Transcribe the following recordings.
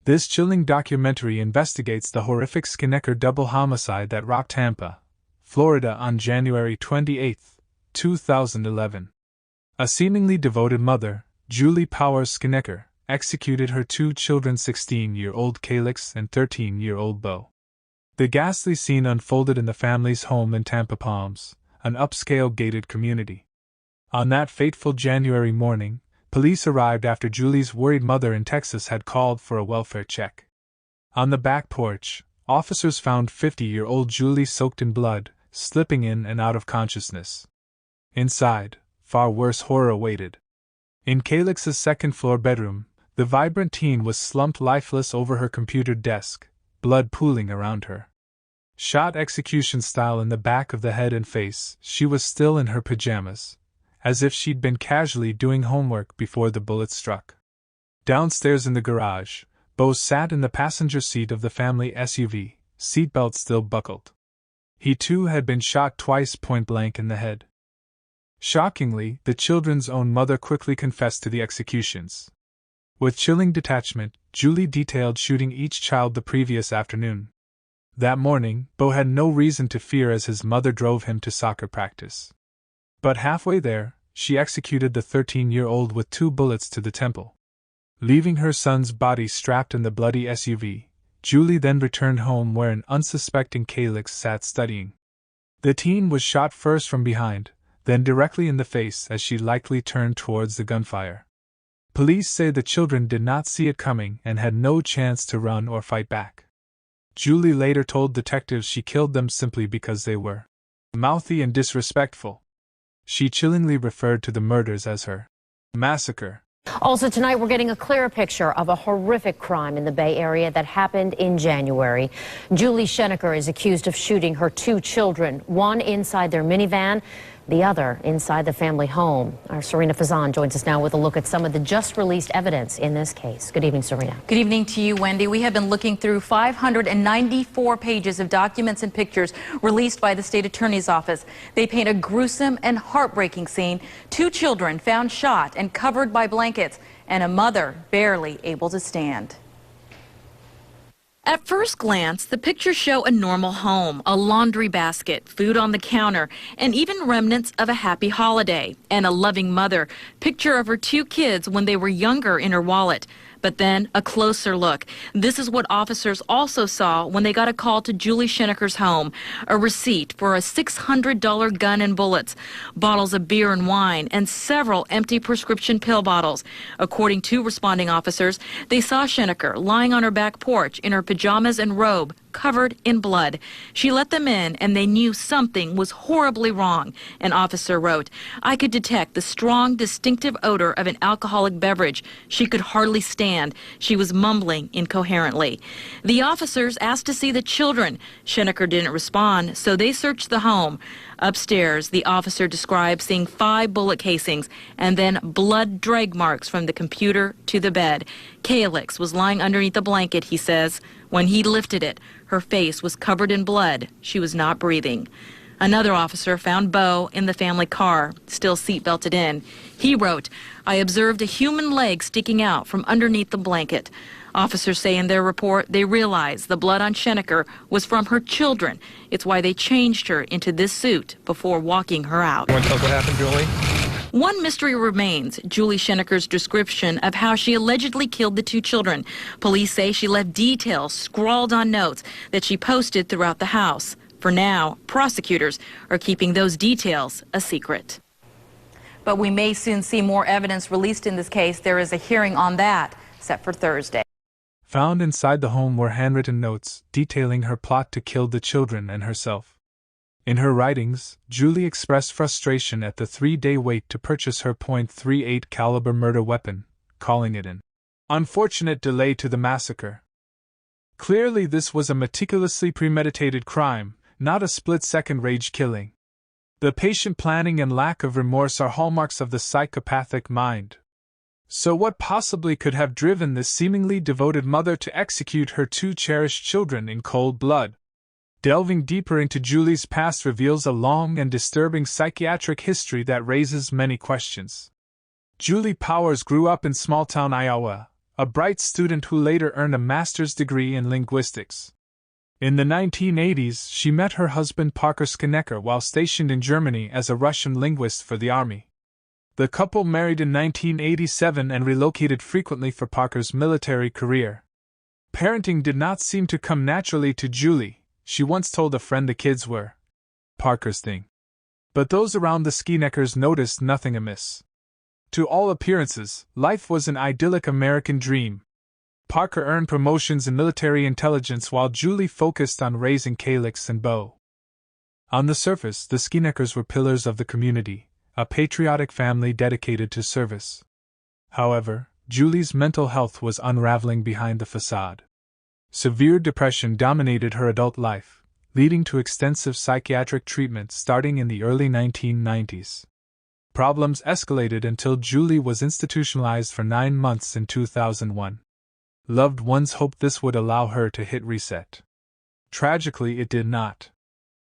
This chilling documentary investigates the horrific Schenecker double homicide that rocked Tampa, Florida on January 28, 2011. A seemingly devoted mother, Julie Powers Schenecker, executed her two children, 16-year-old Calyx and 13-year-old Beau. The ghastly scene unfolded in the family's home in Tampa Palms, an upscale gated community. On that fateful January morning, police arrived after Julie's worried mother in Texas had called for a welfare check. On the back porch, officers found 50-year-old Julie soaked in blood, slipping in and out of consciousness. Inside, far worse horror awaited. In Calyx's second-floor bedroom, the vibrant teen was slumped lifeless over her computer desk, blood pooling around her. Shot execution style in the back of the head and face, she was still in her pajamas, as if she'd been casually doing homework before the bullet struck. Downstairs in the garage, Beau sat in the passenger seat of the family SUV, seatbelt still buckled. He too had been shot twice point-blank in the head. Shockingly, the children's own mother quickly confessed to the executions. With chilling detachment, Julie detailed shooting each child the previous afternoon. That morning, Beau had no reason to fear as his mother drove him to soccer practice. But halfway there, she executed the 13-year-old with 2 bullets to the temple. Leaving her son's body strapped in the bloody SUV, Julie then returned home where an unsuspecting Calyx sat studying. The teen was shot first from behind, then directly in the face as she likely turned towards the gunfire. Police say the children did not see it coming and had no chance to run or fight back. Julie later told detectives she killed them simply because they were mouthy and disrespectful. She chillingly referred to the murders as her massacre. Also tonight, we're getting a clearer picture of a horrific crime in the Bay Area that happened in January. Julie Schenecker is accused of shooting her 2 children, one inside their minivan, the other inside the family home. Our Serena Fazan joins us now with a look at some of the just released evidence in this case. Good evening, Serena. Good evening to you, Wendy. We have been looking through 594 pages of documents and pictures released by the state attorney's office. They paint a gruesome and heartbreaking scene. 2 children found shot and covered by blankets, and a mother barely able to stand. At first glance, the pictures show a normal home, a laundry basket, food on the counter, and even remnants of a happy holiday, and a loving mother, picture of her 2 kids when they were younger in her wallet. But then a closer look. This is what officers also saw when they got a call to Julie Schenecker's home. A receipt for a $600 gun and bullets, bottles of beer and wine, and several empty prescription pill bottles. According to responding officers, they saw Schenecker lying on her back porch in her pajamas and robe, covered in blood. She let them in and they knew something was horribly wrong. An officer wrote, "I could detect the strong, distinctive odor of an alcoholic beverage. She could hardly stand. She was mumbling incoherently." The officers asked to see the children. Schenecker didn't respond, so they searched the home. Upstairs, the officer described seeing 5 bullet casings and then blood drag marks from the computer to the bed. Calyx was lying underneath the blanket, he says. When he lifted it, her face was covered in blood. She was not breathing. Another officer found Beau in the family car, still seatbelted in. He wrote, "I observed a human leg sticking out from underneath the blanket." Officers say in their report they realized the blood on Schenecker was from her children. It's why they changed her into this suit before walking her out. You want to tell us what happened, Julie? One mystery remains, Julie Schenecker's description of how she allegedly killed the 2 children. Police say she left details scrawled on notes that she posted throughout the house. For now, prosecutors are keeping those details a secret. But we may soon see more evidence released in this case. There is a hearing on that set for Thursday. Found inside the home were handwritten notes detailing her plot to kill the children and herself. In her writings, Julie expressed frustration at the 3-day wait to purchase her .38 caliber murder weapon, calling it an unfortunate delay to the massacre. Clearly, this was a meticulously premeditated crime, not a split-second rage killing. The patient planning and lack of remorse are hallmarks of the psychopathic mind. So what possibly could have driven this seemingly devoted mother to execute her 2 cherished children in cold blood? Delving deeper into Julie's past reveals a long and disturbing psychiatric history that raises many questions. Julie Powers grew up in small-town Iowa, a bright student who later earned a master's degree in linguistics. In the 1980s, she met her husband Parker Schenecker while stationed in Germany as a Russian linguist for the army. The couple married in 1987 and relocated frequently for Parker's military career. Parenting did not seem to come naturally to Julie. She once told a friend the kids were Parker's thing. But those around the Scheneckers noticed nothing amiss. To all appearances, life was an idyllic American dream. Parker earned promotions in military intelligence while Julie focused on raising Calyx and Bo. On the surface, the Scheneckers were pillars of the community, a patriotic family dedicated to service. However, Julie's mental health was unraveling behind the facade. Severe depression dominated her adult life, leading to extensive psychiatric treatment starting in the early 1990s. Problems escalated until Julie was institutionalized for 9 months in 2001. Loved ones hoped this would allow her to hit reset. Tragically, it did not.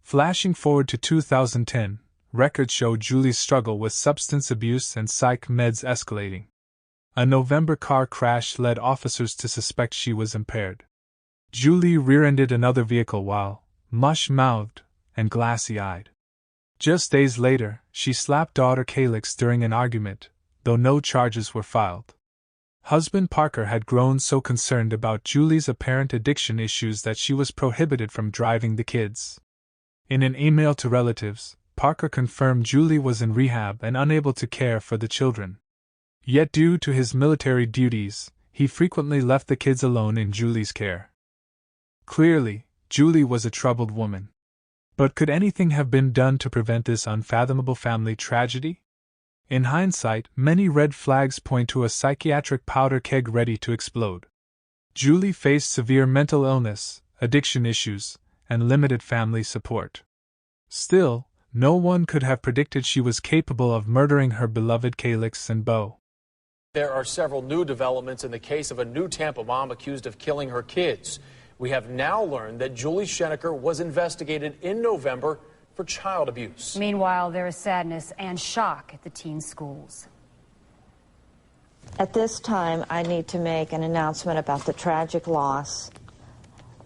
Flashing forward to 2010, records show Julie's struggle with substance abuse and psych meds escalating. A November car crash led officers to suspect she was impaired. Julie rear-ended another vehicle while mush-mouthed and glassy-eyed. Just days later, she slapped daughter Calyx during an argument, though no charges were filed. Husband Parker had grown so concerned about Julie's apparent addiction issues that she was prohibited from driving the kids. In an email to relatives, Parker confirmed Julie was in rehab and unable to care for the children. Yet due to his military duties, he frequently left the kids alone in Julie's care. Clearly, Julie was a troubled woman. But could anything have been done to prevent this unfathomable family tragedy? In hindsight, many red flags point to a psychiatric powder keg ready to explode. Julie faced severe mental illness, addiction issues, and limited family support. Still, no one could have predicted she was capable of murdering her beloved Calyx and Bo. There are several new developments in the case of a new Tampa mom accused of killing her kids. We have now learned that Julie Schenecker was investigated in November for child abuse. Meanwhile, there is sadness and shock at the teen schools. At this time, I need to make an announcement about the tragic loss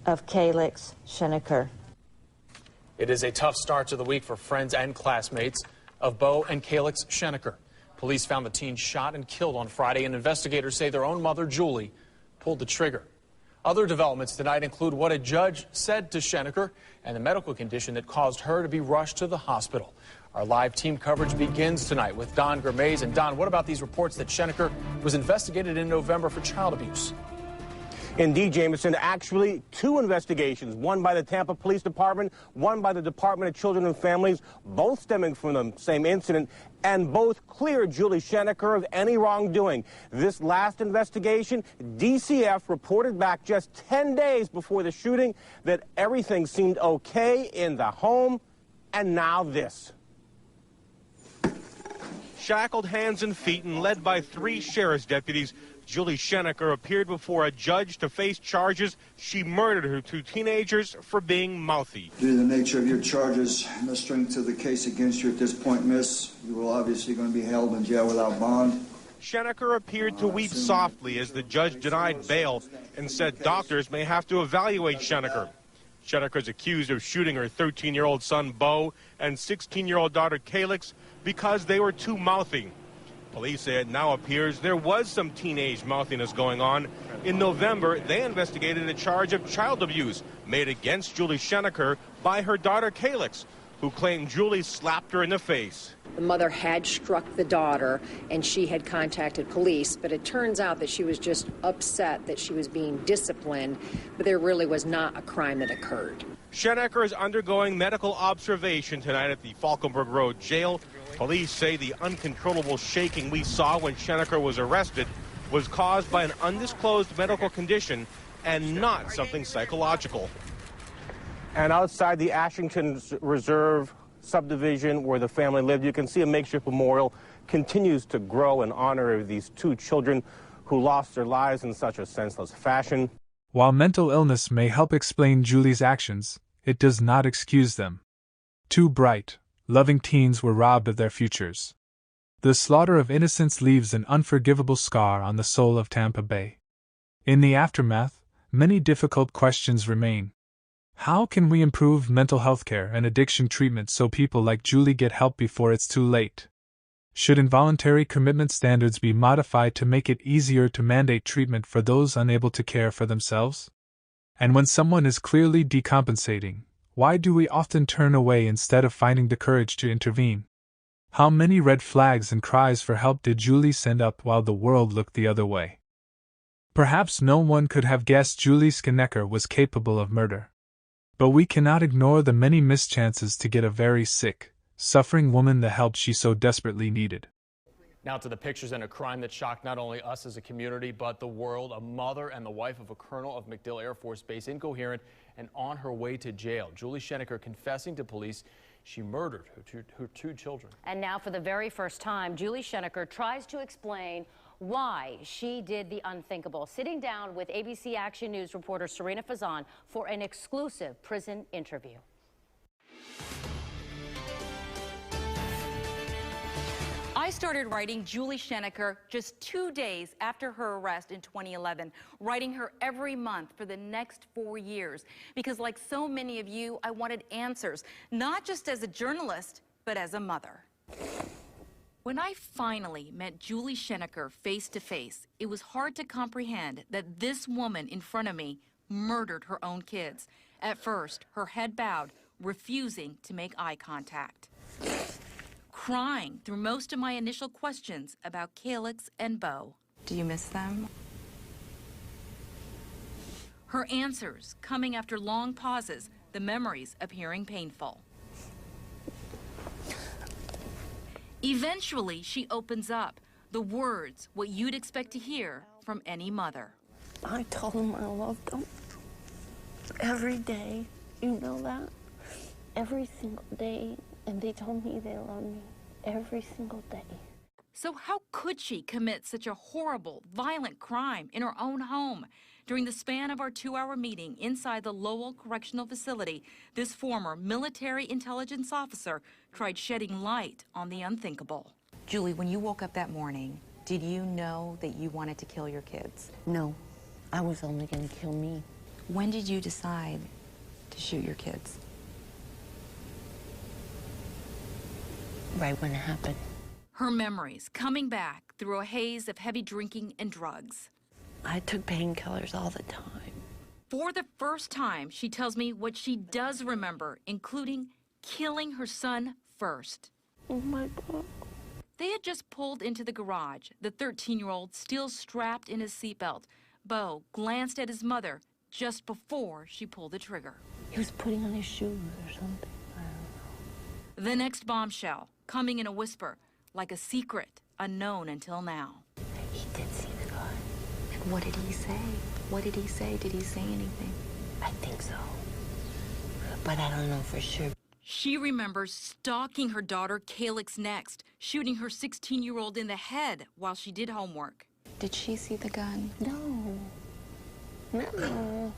of Calyx Schenecker. It is a tough start to the week for friends and classmates of Bo and Calyx Schenecker. Police found the teen shot and killed on Friday, and investigators say their own mother, Julie, pulled the trigger. Other developments tonight include what a judge said to Schenecker and the medical condition that caused her to be rushed to the hospital. Our live team coverage begins tonight with Don Gramez. And Don, what about these reports that Schenecker was investigated in November for child abuse? Indeed, Jameson, actually 2 investigations, one by the Tampa Police Department, one by the Department of Children and Families, both stemming from the same incident, and both cleared Julie Schenecker of any wrongdoing. This last investigation, DCF reported back just 10 days before the shooting that everything seemed okay in the home, and now this. Shackled hands and feet and led by 3 sheriff's deputies, Julie Schenecker appeared before a judge to face charges she murdered her 2 teenagers for being mouthy. Due to the nature of your charges and the strength of the case against you at this point, miss, you will obviously going to be held in jail without bond. Schenecker appeared to weep softly as the judge denied bail and said doctors may have to evaluate Schenecker. Schenecker is accused of shooting her 13-year-old son, Bo, and 16-year-old daughter, Calyx, because they were too mouthy. Police say it now appears there was some teenage mouthiness going on. In November, they investigated a charge of child abuse made against Julie Schenecker by her daughter Calyx, who claimed Julie slapped her in the face. The mother had struck the daughter, and she had contacted police, but it turns out that she was just upset that she was being disciplined, but there really was not a crime that occurred. Schenecker is undergoing medical observation tonight at the Falkenberg Road jail. Police say the uncontrollable shaking we saw when Schenecker was arrested was caused by an undisclosed medical condition and not something psychological. And outside the Ashington Reserve subdivision where the family lived, you can see a makeshift memorial continues to grow in honor of these 2 children who lost their lives in such a senseless fashion. While mental illness may help explain Julie's actions, it does not excuse them. 2 bright, loving teens were robbed of their futures. The slaughter of innocents leaves an unforgivable scar on the soul of Tampa Bay. In the aftermath, many difficult questions remain. How can we improve mental health care and addiction treatment so people like Julie get help before it's too late? Should involuntary commitment standards be modified to make it easier to mandate treatment for those unable to care for themselves? And when someone is clearly decompensating, why do we often turn away instead of finding the courage to intervene? How many red flags and cries for help did Julie send up while the world looked the other way? Perhaps no one could have guessed Julie Schenecker was capable of murder. But we cannot ignore the many missed chances to get a very sick, suffering woman the help she so desperately needed. Now to the pictures and a crime that shocked not only us as a community, but the world. A mother and the wife of a colonel of MacDill Air Force Base incoherent and on her way to jail. Julie Schenecker confessing to police she murdered her two children. And now for the very first time, Julie Schenecker tries to explain why she did the unthinkable. Sitting down with ABC Action News reporter Serena Fazan for an exclusive prison interview. I started writing Julie Schenecker just 2 days after her arrest in 2011, writing her every month for the next 4 years. Because like so many of you, I wanted answers, not just as a journalist, but as a mother. When I finally met Julie Schenecker face to face, it was hard to comprehend that this woman in front of me murdered her own kids. At first, her head bowed, refusing to make eye contact. Crying through most of my initial questions about Calyx and Bo. Do you miss them? Her answers coming after long pauses, the memories appearing painful. Eventually, she opens up, the words, what you'd expect to hear from any mother. I told them I loved them every day. You know that? Every single day. And they told me they loved me every single day. So how could she commit such a horrible, violent crime in her own home? During the span of our 2-hour meeting inside the Lowell Correctional Facility, this former military intelligence officer tried shedding light on the unthinkable. Julie, when you woke up that morning, did you know that you wanted to kill your kids? No, I was only going to kill me. When did you decide to shoot your kids? Right when it happened. Her memories coming back through a haze of heavy drinking and drugs. I took painkillers all the time. For the first time, she tells me what she does remember, including killing her son first. Oh my God. They had just pulled into the garage, the 13-year-old still strapped in his seatbelt. Bo glanced at his mother just before she pulled the trigger. He was putting on his shoes or something. I don't know. The next bombshell, coming in a whisper, like a secret unknown until now. He did see the gun. And what did he say? What did he say? Did he say anything? I think so. But I don't know for sure. She remembers stalking her daughter Calyx next, shooting her 16-year-old in the head while she did homework. Did she see the gun? No. No.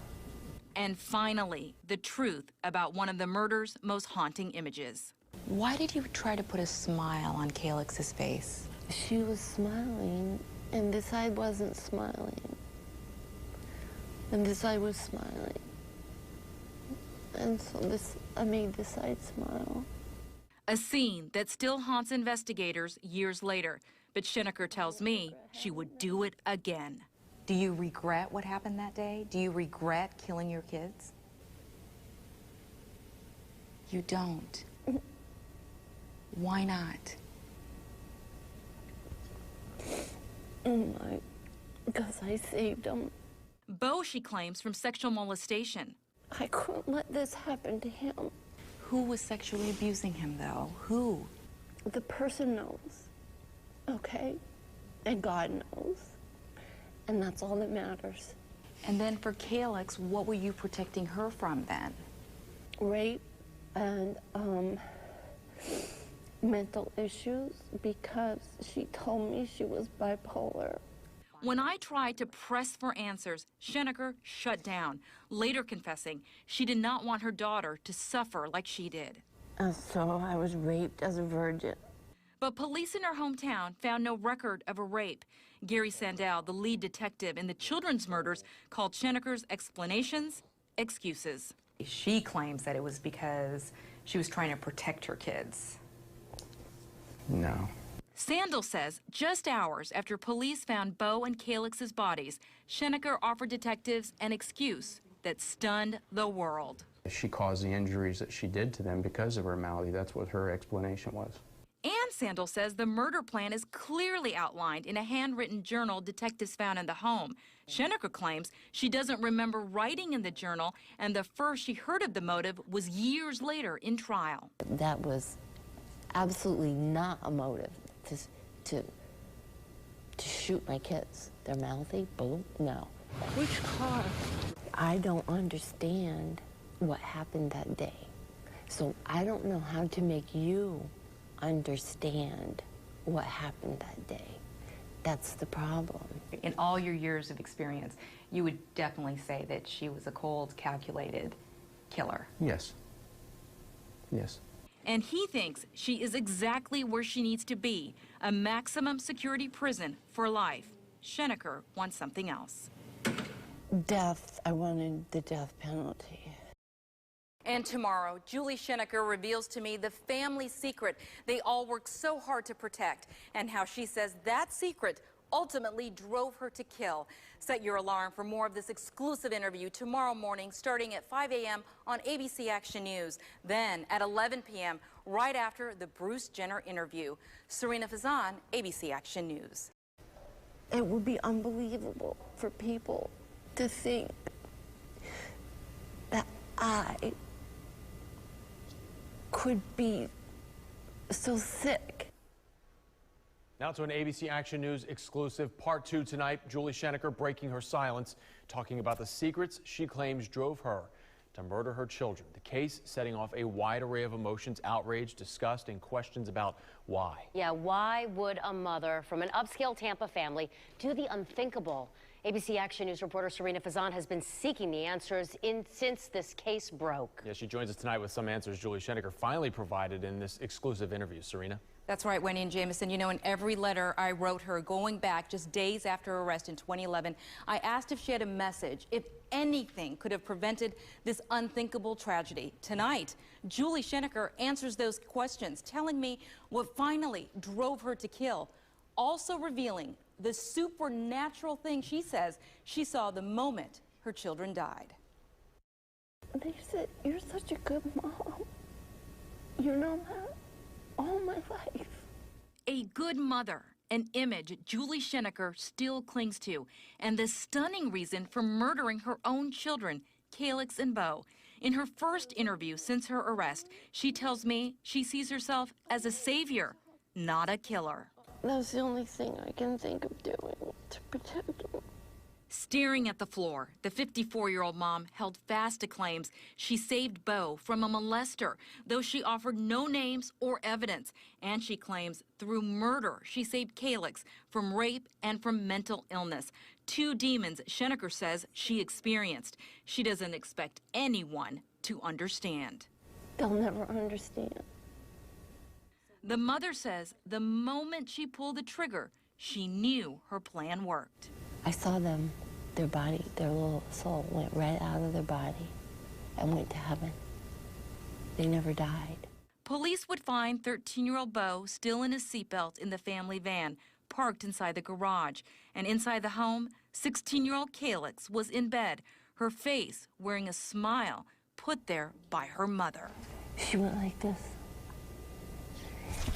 And finally, the truth about one of the murder's most haunting images. Why did you try to put a smile on Calyx's face? She was smiling, and this side wasn't smiling. And this side was smiling. And so I made this side smile. A scene that still haunts investigators years later, but Schenecker tells me she would do it again. Do you regret what happened that day? Do you regret killing your kids? You don't. Why not? Because I saved them. Bo, she claims, from sexual molestation. I couldn't let this happen to him. Who was sexually abusing him, though? Who? The person knows, okay? And God knows. And that's all that matters. And then for Calyx, what were you protecting her from then? Rape and mental issues, because she told me she was bipolar. When I tried to press for answers, Schenecker shut down, later confessing she did not want her daughter to suffer like she did. And so I was raped as a virgin. But police in her hometown found no record of a rape. Gary Sandell, the lead detective in the children's murders, called Schenecker's explanations excuses. She claims that it was because she was trying to protect her kids. No. Sandell says just hours after police found Bo and Calix's bodies, Schenecker offered detectives an excuse that stunned the world. She caused the injuries that she did to them because of her malady. That's what her explanation was. And Sandell says the murder plan is clearly outlined in a handwritten journal detectives found in the home. Schenecker claims she doesn't remember writing in the journal, and the first she heard of the motive was years later in trial. That was absolutely not a motive to shoot my kids. They're mouthy, boom, no. Which car? I don't understand what happened that day. So I don't know how to make you understand what happened that day. That's the problem. In all your years of experience, you would definitely say that she was a cold, calculated killer. Yes. Yes. And he thinks she is exactly where she needs to be, a maximum security prison for life. Schenecker wants something else. Death. I wanted the death penalty. And tomorrow, Julie Schenecker reveals to me the family secret they all worked so hard to protect, and how she says that secret ultimately drove her to kill. Set your alarm for more of this exclusive interview tomorrow morning, starting at 5 a.m. on ABC Action News. Then at 11 p.m., right after the Bruce Jenner interview. Serena Fazan, ABC Action News. It would be unbelievable for people to think that I could be so sick. Now to an ABC Action News exclusive, part 2 tonight. Julie Schenecker breaking her silence, talking about the secrets she claims drove her to murder her children. The case setting off a wide array of emotions, outrage, disgust, and questions about why. Yeah, why would a mother from an upscale Tampa family do the unthinkable? ABC Action News reporter Serena Fazan has been seeking the answers since this case broke. Yeah, she joins us tonight with some answers Julie Schenecker finally provided in this exclusive interview. Serena? That's right, Wendy and Jameson. You know, in every letter I wrote her going back just days after her arrest in 2011, I asked if she had a message, if anything could have prevented this unthinkable tragedy. Tonight, Julie Schenecker answers those questions, telling me what finally drove her to kill, also revealing the supernatural thing she says she saw the moment her children died. They said, "You're such a good mom. You know that all my life." A good mother, an image Julie Schenecker still clings to, and the stunning reason for murdering her own children, Calix and Bo. In her first interview since her arrest, she tells me she sees herself as a savior, not a killer. That's the only thing I can think of doing to protect them. Staring at the floor, the 54-year-old mom held fast to claims she saved Bo from a molester, though she offered no names or evidence. And she claims through murder, she saved Calix from rape and from mental illness. Two demons Schenecker says she experienced. She doesn't expect anyone to understand. They'll never understand. The mother says the moment she pulled the trigger, she knew her plan worked. I saw them, their body, their little soul went right out of their body and went to heaven. They never died. Police would find 13-year-old Bo still in his seatbelt in the family van, parked inside the garage. And inside the home, 16-year-old Calix was in bed, her face wearing a smile put there by her mother. She went like this.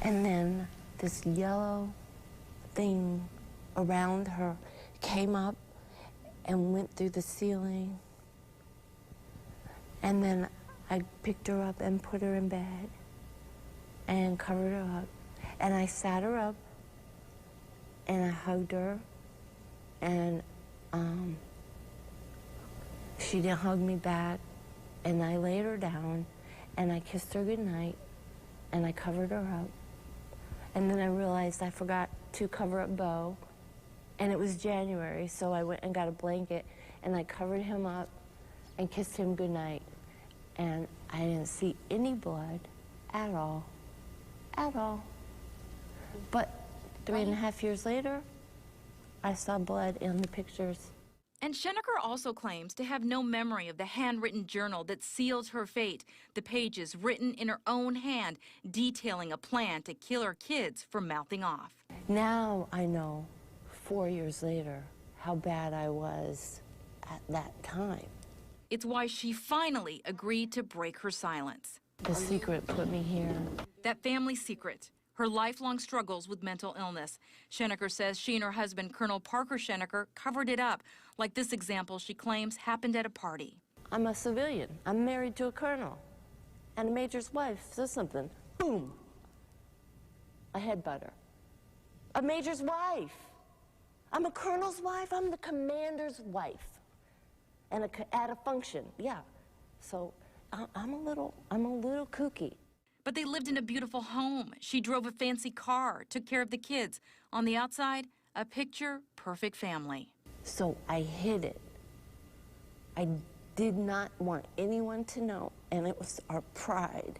And then this yellow thing around her came up and went through the ceiling. And then I picked her up and put her in bed and covered her up. And I sat her up and I hugged her, and she didn't hug me back. And I laid her down and I kissed her goodnight and I covered her up. And then I realized I forgot to cover up Bo, and it was January, so I went and got a blanket and I covered him up and kissed him goodnight. And I didn't see any blood at all, at all. But 3.5 years later, I saw blood in the pictures. And Schenecker also claims to have no memory of the handwritten journal that sealed her fate, the pages written in her own hand detailing a plan to kill her kids for mouthing off. Now I know, 4 years later, how bad I was at that time. It's why she finally agreed to break her silence. The secret put me here. That family secret, her lifelong struggles with mental illness. Schenecker says she and her husband, Colonel Parker Schenecker, covered it up, like this example she claims happened at a party. I'm a civilian. I'm married to a colonel. And a major's wife says something. Boom. A headbutt her. A major's wife. I'm a colonel's wife. I'm the commander's wife. And at a function, yeah. So I'm a little kooky. But they lived in a beautiful home. She drove a fancy car, took care of the kids. On the outside, a picture-perfect family. So I hid it. I did not want anyone to know, and it was our pride.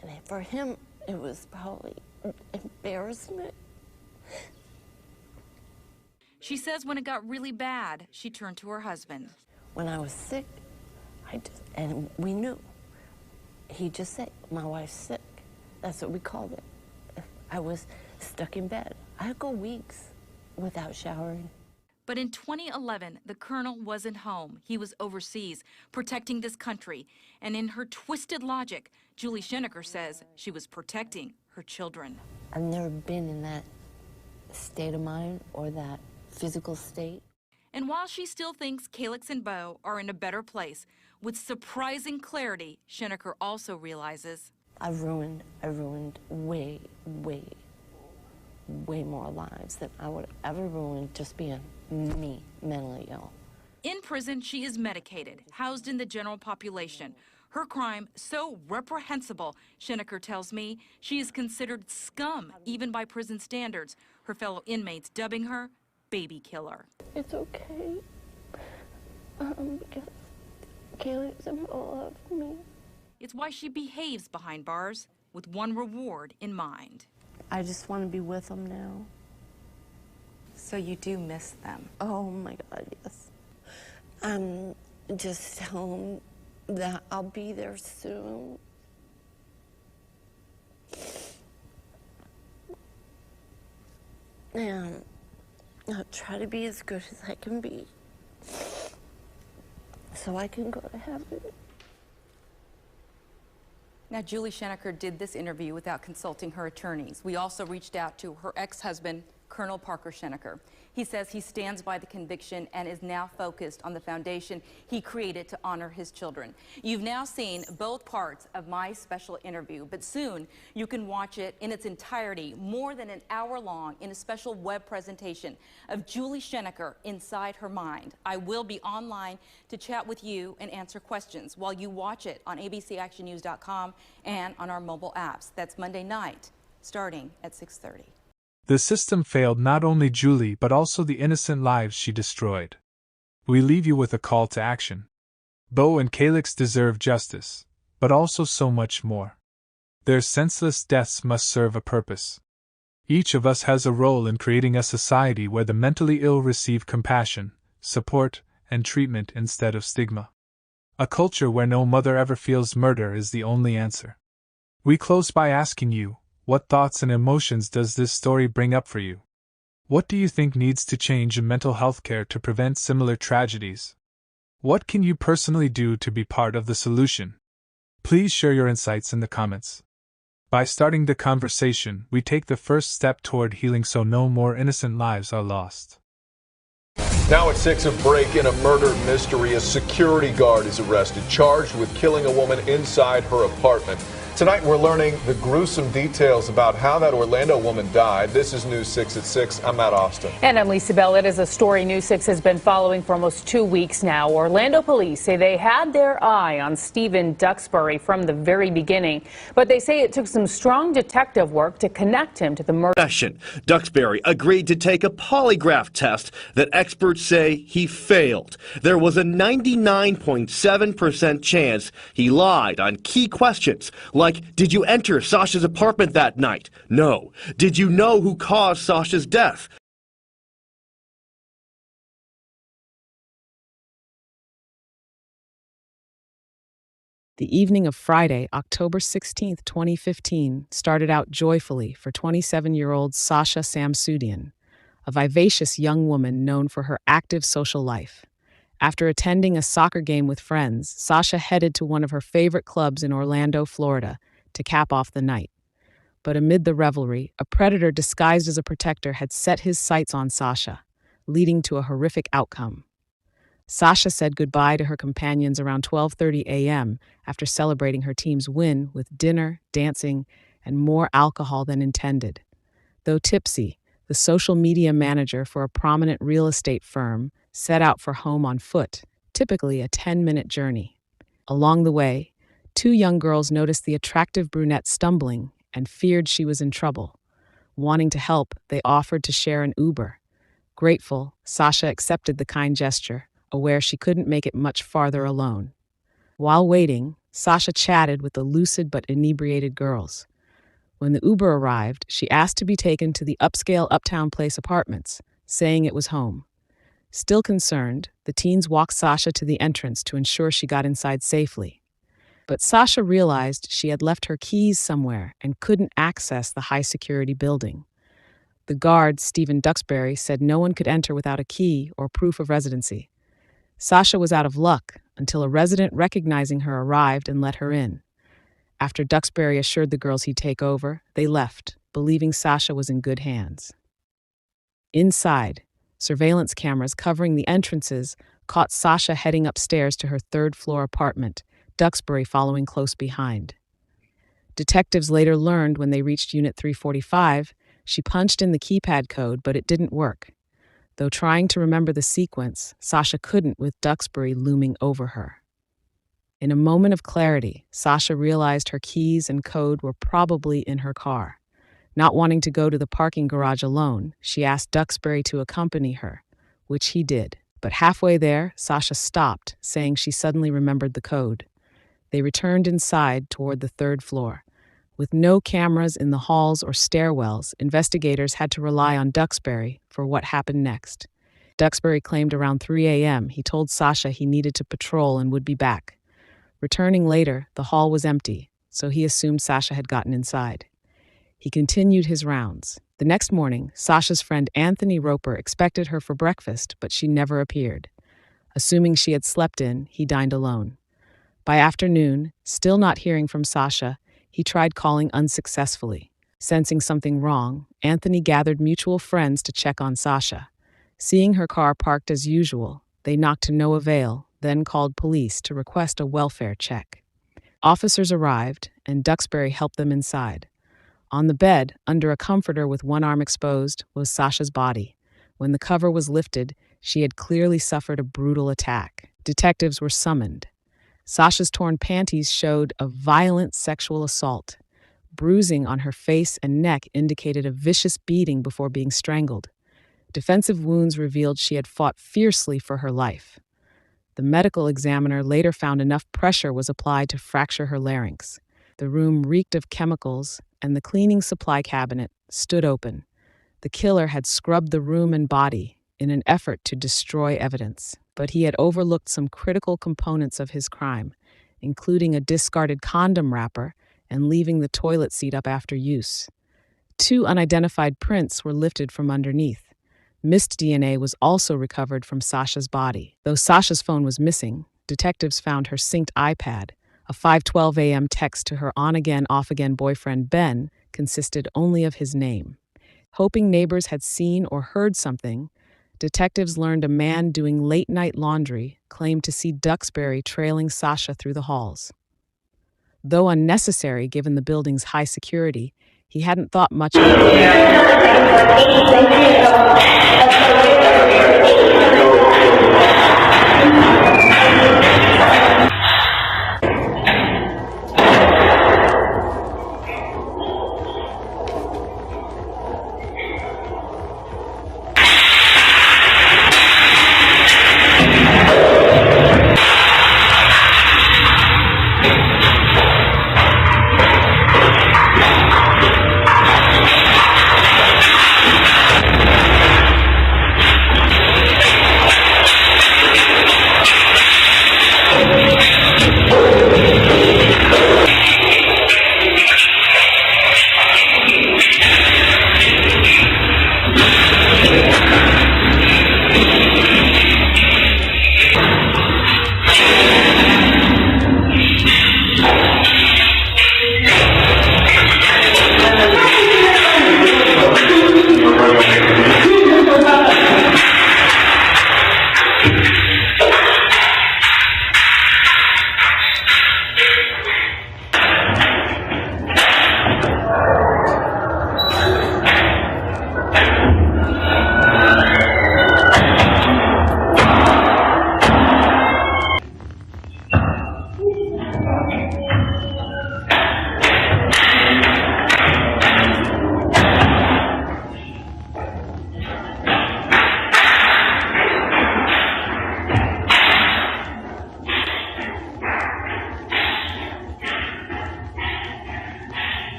And for him, it was probably embarrassment. She says when it got really bad, she turned to her husband. When I was sick, and we knew. He just said, my wife's sick. That's what we called it. If I was stuck in bed, I'd go weeks without showering. But in 2011, the colonel wasn't home. He was overseas, protecting this country. And in her twisted logic, Julie Schenecker says she was protecting her children. I've never been in that state of mind or that physical state. And while she still thinks Calyx and Bo are in a better place, with surprising clarity, Schenecker also realizes I've ruined way more lives than I would have ever ruined just being me, mentally ill. In prison, she is medicated, housed in the general population. Her crime so reprehensible, Schenecker tells me, she is considered scum even by prison standards, her fellow inmates dubbing her baby killer. It's okay, because Calyx and Bo love me. It's why she behaves behind bars with one reward in mind. I just want to be with them now. So you do miss them? Oh my God, yes. Just tell them that I'll be there soon. And I'll try to be as good as I can be so I can go to heaven. Now, Julie Schenecker did this interview without consulting her attorneys. We also reached out to her ex-husband, Colonel Parker Schenecker. He says he stands by the conviction and is now focused on the foundation he created to honor his children. You've now seen both parts of my special interview, but soon you can watch it in its entirety, more than an hour long, in a special web presentation of Julie Schenecker inside her mind. I will be online to chat with you and answer questions while you watch it on abcactionnews.com and on our mobile apps. That's Monday night, starting at 6:30. The system failed not only Julie but also the innocent lives she destroyed. We leave you with a call to action. Bo and Calyx deserve justice, but also so much more. Their senseless deaths must serve a purpose. Each of us has a role in creating a society where the mentally ill receive compassion, support, and treatment instead of stigma. A culture where no mother ever feels murder is the only answer. We close by asking you, what thoughts and emotions does this story bring up for you? What do you think needs to change in mental health care to prevent similar tragedies? What can you personally do to be part of the solution? Please share your insights in the comments. By starting the conversation, we take the first step toward healing so no more innocent lives are lost. Now at 6, a break in a murder mystery. A security guard is arrested, charged with killing a woman inside her apartment. Tonight we're learning the gruesome details about how that Orlando woman died. This is News 6 at 6. I'm Matt Austin. And I'm Lisa Bell. It is a story News 6 has been following for almost 2 weeks now. Orlando police say they had their eye on Stephen Duxbury from the very beginning, but they say it took some strong detective work to connect him to the murder. Duxbury agreed to take a polygraph test that experts say he failed. There was a 99.7% chance he lied on key questions, Like, did you enter Sasha's apartment that night? No. Did you know who caused Sasha's death? The evening of Friday, October 16, 2015, started out joyfully for 27-year-old Sasha Samsudean, a vivacious young woman known for her active social life. After attending a soccer game with friends, Sasha headed to one of her favorite clubs in Orlando, Florida, to cap off the night. But amid the revelry, a predator disguised as a protector had set his sights on Sasha, leading to a horrific outcome. Sasha said goodbye to her companions around 12:30 a.m. after celebrating her team's win with dinner, dancing, and more alcohol than intended. Though tipsy, the social media manager for a prominent real estate firm set out for home on foot, typically a 10-minute journey. Along the way, two young girls noticed the attractive brunette stumbling and feared she was in trouble. Wanting to help, they offered to share an Uber. Grateful, Sasha accepted the kind gesture, aware she couldn't make it much farther alone. While waiting, Sasha chatted with the lucid but inebriated girls. When the Uber arrived, she asked to be taken to the upscale Uptown Place apartments, saying it was home. Still concerned, the teens walked Sasha to the entrance to ensure she got inside safely. But Sasha realized she had left her keys somewhere and couldn't access the high-security building. The guard, Stephen Duxbury, said no one could enter without a key or proof of residency. Sasha was out of luck until a resident recognizing her arrived and let her in. After Duxbury assured the girls he'd take over, they left, believing Sasha was in good hands. Inside, surveillance cameras covering the entrances caught Sasha heading upstairs to her third-floor apartment, Duxbury following close behind. Detectives later learned when they reached Unit 345, she punched in the keypad code, but it didn't work. Though trying to remember the sequence, Sasha couldn't with Duxbury looming over her. In a moment of clarity, Sasha realized her keys and code were probably in her car. Not wanting to go to the parking garage alone, she asked Duxbury to accompany her, which he did. But halfway there, Sasha stopped, saying she suddenly remembered the code. They returned inside toward the third floor. With no cameras in the halls or stairwells, investigators had to rely on Duxbury for what happened next. Duxbury claimed around 3 a.m. he told Sasha he needed to patrol and would be back. Returning later, the hall was empty, so he assumed Sasha had gotten inside. He continued his rounds. The next morning, Sasha's friend Anthony Roper expected her for breakfast, but she never appeared. Assuming she had slept in, he dined alone. By afternoon, still not hearing from Sasha, he tried calling unsuccessfully. Sensing something wrong, Anthony gathered mutual friends to check on Sasha. Seeing her car parked as usual, they knocked to no avail, then called police to request a welfare check. Officers arrived, and Duxbury helped them inside. On the bed, under a comforter with one arm exposed, was Sasha's body. When the cover was lifted, she had clearly suffered a brutal attack. Detectives were summoned. Sasha's torn panties showed a violent sexual assault. Bruising on her face and neck indicated a vicious beating before being strangled. Defensive wounds revealed she had fought fiercely for her life. The medical examiner later found enough pressure was applied to fracture her larynx. The room reeked of chemicals, and the cleaning supply cabinet stood open. The killer had scrubbed the room and body in an effort to destroy evidence, but he had overlooked some critical components of his crime, including a discarded condom wrapper and leaving the toilet seat up after use. 2 unidentified prints were lifted from underneath. Mist DNA was also recovered from Sasha's body. Though Sasha's phone was missing, detectives found her synced iPad. A 5:12 a.m. text to her on-again, off-again boyfriend, Ben, consisted only of his name. Hoping neighbors had seen or heard something, detectives learned a man doing late-night laundry claimed to see Duxbury trailing Sasha through the halls. Though unnecessary given the building's high security, he hadn't thought much of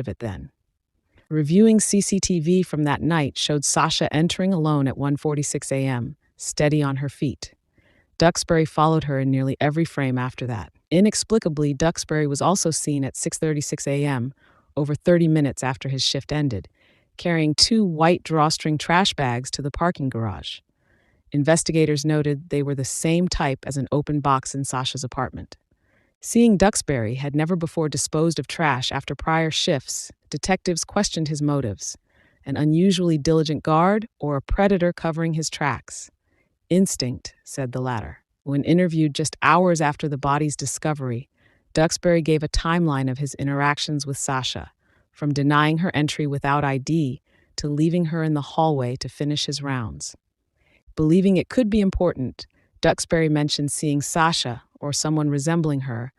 of it then. Reviewing CCTV from that night showed Sasha entering alone at 1:46 a.m., steady on her feet. Duxbury followed her in nearly every frame after that. Inexplicably, Duxbury was also seen at 6:36 a.m., over 30 minutes after his shift ended, carrying 2 white drawstring trash bags to the parking garage. Investigators noted they were the same type as an open box in Sasha's apartment. Seeing Duxbury had never before disposed of trash after prior shifts, detectives questioned his motives: an unusually diligent guard or a predator covering his tracks. Instinct, said the latter. When interviewed just hours after the body's discovery, Duxbury gave a timeline of his interactions with Sasha, from denying her entry without ID to leaving her in the hallway to finish his rounds. Believing it could be important, Duxbury mentioned seeing Sasha, or someone resembling her,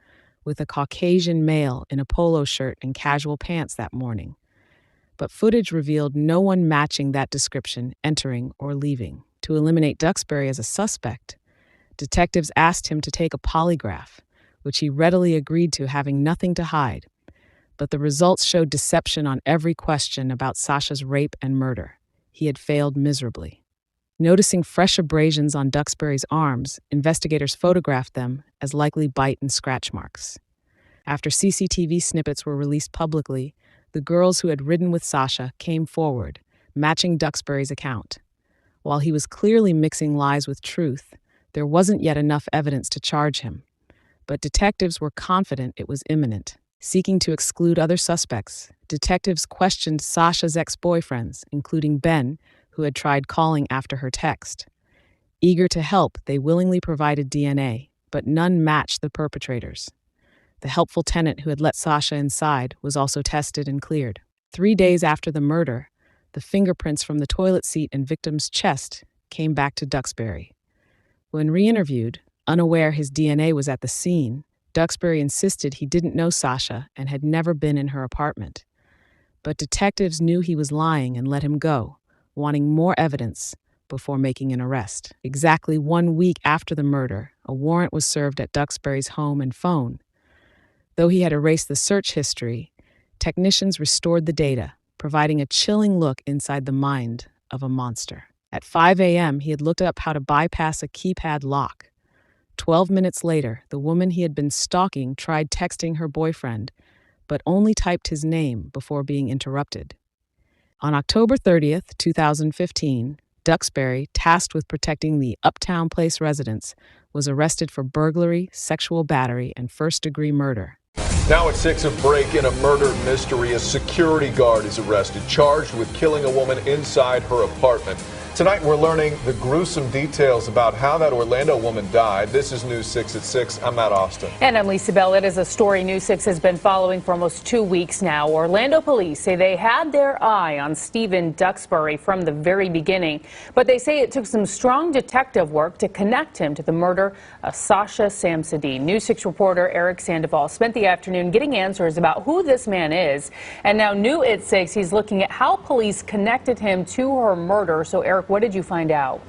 with a Caucasian male in a polo shirt and casual pants that morning. But footage revealed no one matching that description entering or leaving. To eliminate Duxbury as a suspect, detectives asked him to take a polygraph, which he readily agreed to, having nothing to hide. But the results showed deception on every question about Sasha's rape and murder. He had failed miserably. Noticing fresh abrasions on Duxbury's arms, investigators photographed them as likely bite and scratch marks. After CCTV snippets were released publicly, the girls who had ridden with Sasha came forward, matching Duxbury's account. While he was clearly mixing lies with truth, there wasn't yet enough evidence to charge him. But detectives were confident it was imminent. Seeking to exclude other suspects, detectives questioned Sasha's ex-boyfriends, including Ben, who had tried calling after her text. Eager to help, they willingly provided DNA, but none matched the perpetrators. The helpful tenant who had let Sasha inside was also tested and cleared. 3 days after the murder, the fingerprints from the toilet seat and victim's chest came back to Duxbury. When re-interviewed, unaware his DNA was at the scene, Duxbury insisted he didn't know Sasha and had never been in her apartment. But detectives knew he was lying and let him go, wanting more evidence before making an arrest. Exactly 1 week after the murder, a warrant was served at Duxbury's home and phone. Though he had erased the search history, technicians restored the data, providing a chilling look inside the mind of a monster. At 5 a.m., he had looked up how to bypass a keypad lock. 12 minutes later, the woman he had been stalking tried texting her boyfriend, but only typed his name before being interrupted. On October 30th, 2015, Duxbury, tasked with protecting the Uptown Place residents, was arrested for burglary, sexual battery, and first-degree murder. Now at 6, a break in a murder mystery. A security guard is arrested, charged with killing a woman inside her apartment. Tonight we're learning the gruesome details about how that Orlando woman died. This is News 6 at 6. I'm Matt Austin. And I'm Lisa Bell. It is a story News 6 has been following for almost 2 weeks now. Orlando police say they had their eye on Stephen Duxbury from the very beginning, but they say it took some strong detective work to connect him to the murder of Sasha Samsudean. News 6 reporter Eric Sandoval spent the afternoon getting answers about who this man is, and now new at 6, he's looking at how police connected him to her murder. So Eric, what did you find out?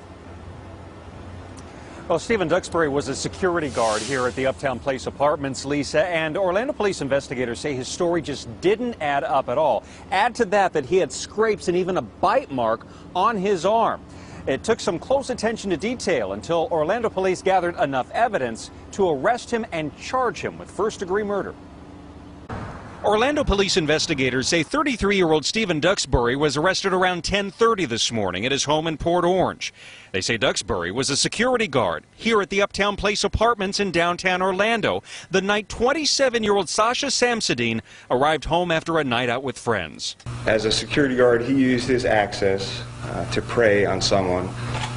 Well, Stephen Duxbury was a security guard here at the Uptown Place Apartments, Lisa, and Orlando police investigators say his story just didn't add up at all. Add to that he had scrapes and even a bite mark on his arm. It took some close attention to detail until Orlando police gathered enough evidence to arrest him and charge him with first-degree murder. Orlando police investigators say 33-year-old Stephen Duxbury was arrested around 10:30 this morning at his home in Port Orange. They say Duxbury was a security guard here at the Uptown Place Apartments in downtown Orlando the night 27-year-old Sasha Samsudean arrived home after a night out with friends. As a security guard, he used his access to prey on someone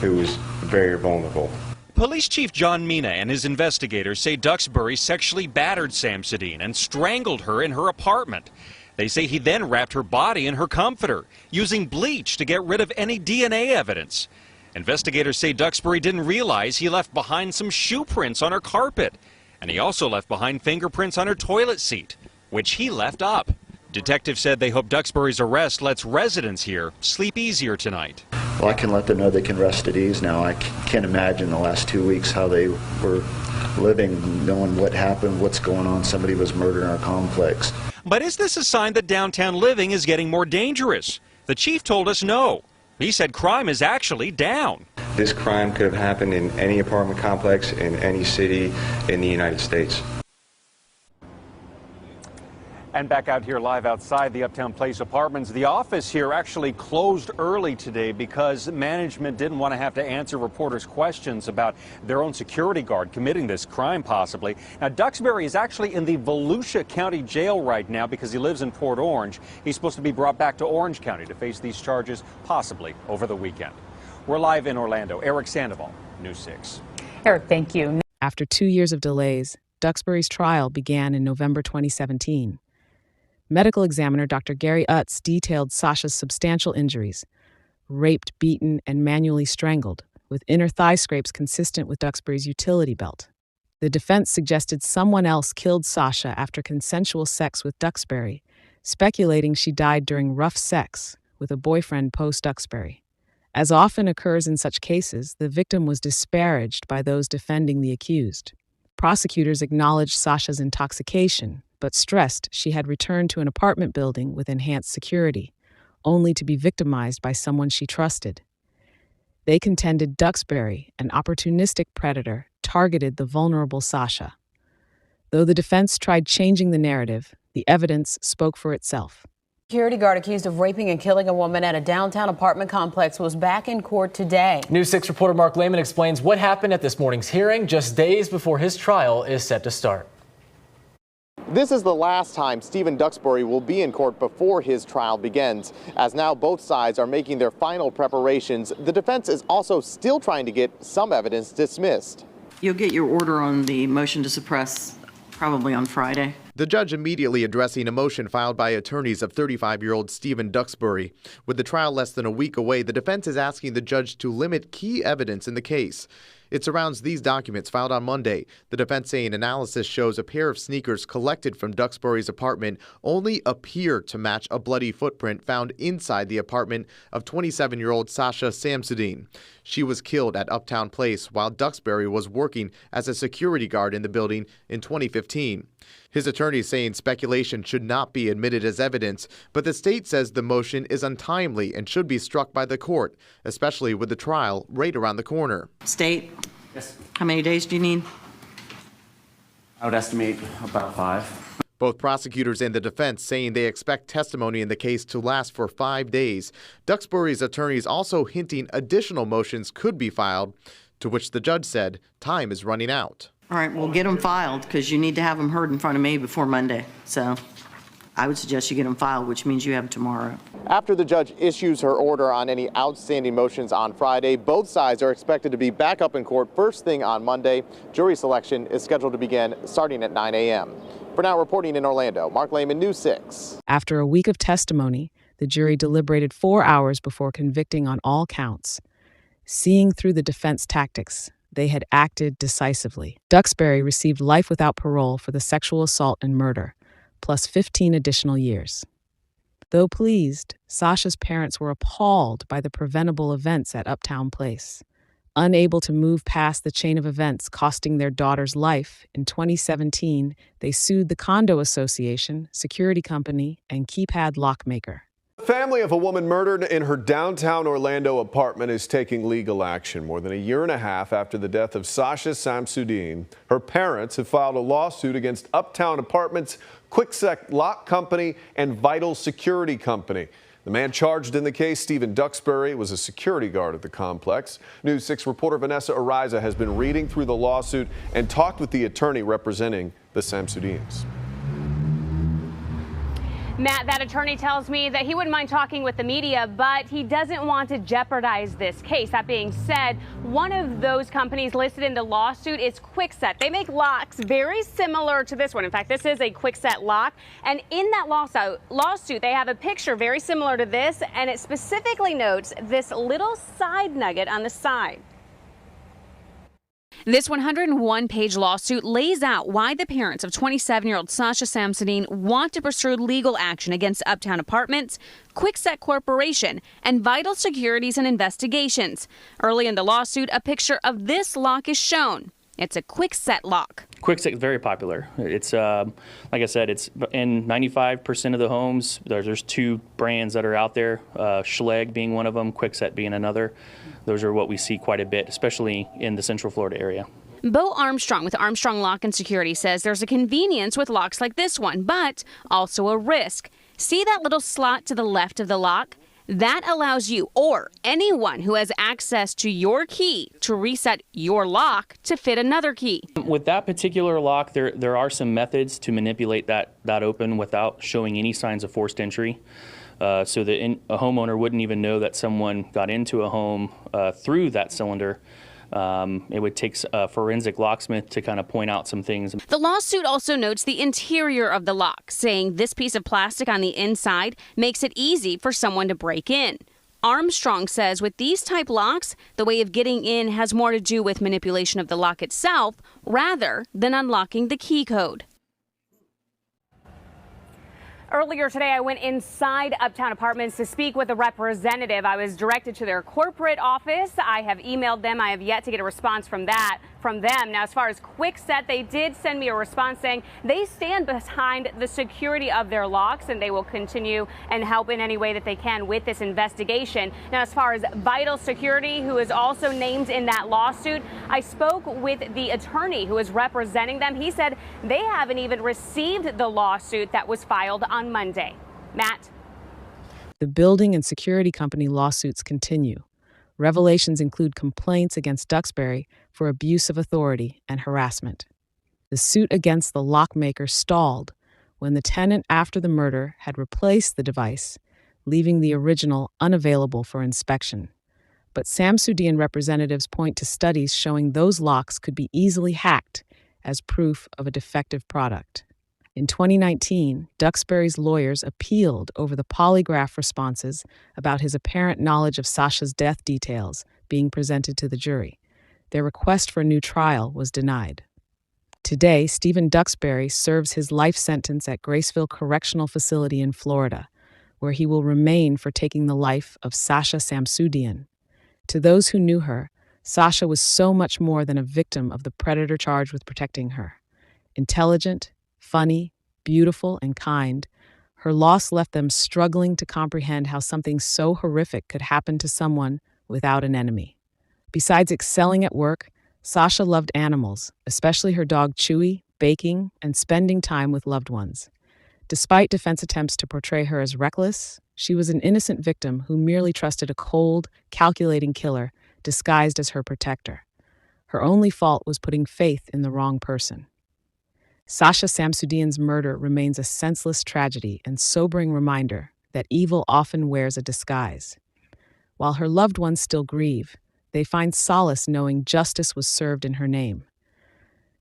who was very vulnerable. Police Chief John Mina and his investigators say Duxbury sexually battered Samsudean and strangled her in her apartment. They say he then wrapped her body in her comforter, using bleach to get rid of any DNA evidence. Investigators say Duxbury didn't realize he left behind some shoe prints on her carpet, and he also left behind fingerprints on her toilet seat, which he left up. Detectives said they hope Duxbury's arrest lets residents here sleep easier tonight. Well, I can let them know they can rest at ease now. I can't imagine the last 2 weeks how they were living, knowing what happened, what's going on. Somebody was murdered in our complex. But is this a sign that downtown living is getting more dangerous? The chief told us no. He said crime is actually down. This crime could have happened in any apartment complex in any city in the United States. And back out here live outside the Uptown Place Apartments, the office here actually closed early today because management didn't want to have to answer reporters' questions about their own security guard committing this crime possibly. Now, Duxbury is actually in the Volusia County Jail right now because he lives in Port Orange. He's supposed to be brought back to Orange County to face these charges possibly over the weekend. We're live in Orlando. Eric Sandoval, News 6. Eric, thank you. After 2 years of delays, Duxbury's trial began in November 2017. Medical examiner Dr. Gary Utz detailed Sasha's substantial injuries: raped, beaten, and manually strangled, with inner thigh scrapes consistent with Duxbury's utility belt. The defense suggested someone else killed Sasha after consensual sex with Duxbury, speculating she died during rough sex with a boyfriend post-Duxbury. As often occurs in such cases, the victim was disparaged by those defending the accused. Prosecutors acknowledged Sasha's intoxication, but stressed she had returned to an apartment building with enhanced security, only to be victimized by someone she trusted. They contended Duxbury, an opportunistic predator, targeted the vulnerable Sasha. Though the defense tried changing the narrative, the evidence spoke for itself. Security guard accused of raping and killing a woman at a downtown apartment complex was back in court today. News 6 reporter Mark Lehman explains what happened at this morning's hearing just days before his trial is set to start. This is the last time Stephen Duxbury will be in court before his trial begins. As now both sides are making their final preparations, the defense is also still trying to get some evidence dismissed. You'll get your order on the motion to suppress probably on Friday. The judge immediately addressing a motion filed by attorneys of 35-year-old Stephen Duxbury. With the trial less than a week away, the defense is asking the judge to limit key evidence in the case. It surrounds these documents filed on Monday. The defense saying analysis shows a pair of sneakers collected from Duxbury's apartment only appear to match a bloody footprint found inside the apartment of 27-year-old Sasha Samsudean. She was killed at Uptown Place while Duxbury was working as a security guard in the building in 2015. His attorney saying speculation should not be admitted as evidence, but the state says the motion is untimely and should be struck by the court, especially with the trial right around the corner. State? Yes. How many days do you need? I would estimate about 5. Both prosecutors and the defense saying they expect testimony in the case to last for 5 days. Duxbury's attorneys also hinting additional motions could be filed, to which the judge said time is running out. All right, we'll get them filed because you need to have them heard in front of me before Monday. So I would suggest you get them filed, which means you have them tomorrow. After the judge issues her order on any outstanding motions on Friday, both sides are expected to be back up in court first thing on Monday. Jury selection is scheduled to begin starting at 9 a.m. For now, reporting in Orlando, Mark Lehman, News 6. After a week of testimony, the jury deliberated 4 hours before convicting on all counts. Seeing through the defense tactics, they had acted decisively. Duxbury received life without parole for the sexual assault and murder, plus 15 additional years. Though pleased, Sasha's parents were appalled by the preventable events at Uptown Place. Unable to move past the chain of events costing their daughter's life, in 2017, they sued the condo association, security company, and keypad lockmaker. The family of a woman murdered in her downtown Orlando apartment is taking legal action. More than a year and a half after the death of Sasha Samsudean, her parents have filed a lawsuit against Uptown Apartments, Kwikset Lock Company, and Vital Security Company. The man charged in the case, Stephen Duxbury, was a security guard at the complex. News 6 reporter Vanessa Ariza has been reading through the lawsuit and talked with the attorney representing the Samsudeans. Matt, that attorney tells me that he wouldn't mind talking with the media, but he doesn't want to jeopardize this case. That being said, one of those companies listed in the lawsuit is Kwikset. They make locks very similar to this one. In fact, this is a Kwikset lock. And in that lawsuit, they have a picture very similar to this, and it specifically notes this little side nugget on the side. This 101-page lawsuit lays out why the parents of 27-year-old Sasha Samsudean want to pursue legal action against Uptown Apartments, Kwikset Corporation, and Vital Securities and Investigations. Early in the lawsuit, a picture of this lock is shown. It's a quick set lock. Quickset is very popular. It's, like I said, it's in 95% of the homes. There's two brands that are out there, Schlage being one of them, Quickset being another. Those are what we see quite a bit, especially in the Central Florida area. Bo Armstrong with Armstrong Lock and Security says there's a convenience with locks like this one, but also a risk. See that little slot to the left of the lock? That allows you or anyone who has access to your key to reset your lock to fit another key. With that particular lock, there are some methods to manipulate that open without showing any signs of forced entry. So that a homeowner wouldn't even know that someone got into a home through that cylinder. It would take a forensic locksmith to kind of point out some things. The lawsuit also notes the interior of the lock, saying this piece of plastic on the inside makes it easy for someone to break in. Armstrong says with these type locks, the way of getting in has more to do with manipulation of the lock itself rather than unlocking the key code. Earlier today, I went inside Uptown Apartments to speak with a representative. I was directed to their corporate office. I have emailed them. I have yet to get a response from them. Now, as far as Quickset, they did send me a response saying they stand behind the security of their locks and they will continue and help in any way that they can with this investigation. Now, as far as Vital Security, who is also named in that lawsuit, I spoke with the attorney who is representing them. He said they haven't even received the lawsuit that was filed on Monday. Matt? The building and security company lawsuits continue. Revelations include complaints against Duxbury for abuse of authority and harassment. The suit against the lockmaker stalled when the tenant after the murder had replaced the device, leaving the original unavailable for inspection. But samsudean representatives point to studies showing those locks could be easily hacked as proof of a defective product. In 2019, Duxbury's lawyers appealed over the polygraph responses about his apparent knowledge of Sasha's death details being presented to the jury. Their request for a new trial was denied. Today, Stephen Duxbury serves his life sentence at Graceville Correctional Facility in Florida, where he will remain for taking the life of Sasha Samsudean. To those who knew her, Sasha was so much more than a victim of the predator charged with protecting her. Intelligent, funny, beautiful, and kind, her loss left them struggling to comprehend how something so horrific could happen to someone without an enemy. Besides excelling at work, Sasha loved animals, especially her dog Chewy, baking, and spending time with loved ones. Despite defense attempts to portray her as reckless, she was an innocent victim who merely trusted a cold, calculating killer disguised as her protector. Her only fault was putting faith in the wrong person. Sasha Samsudean's murder remains a senseless tragedy and sobering reminder that evil often wears a disguise. While her loved ones still grieve, they find solace knowing justice was served in her name.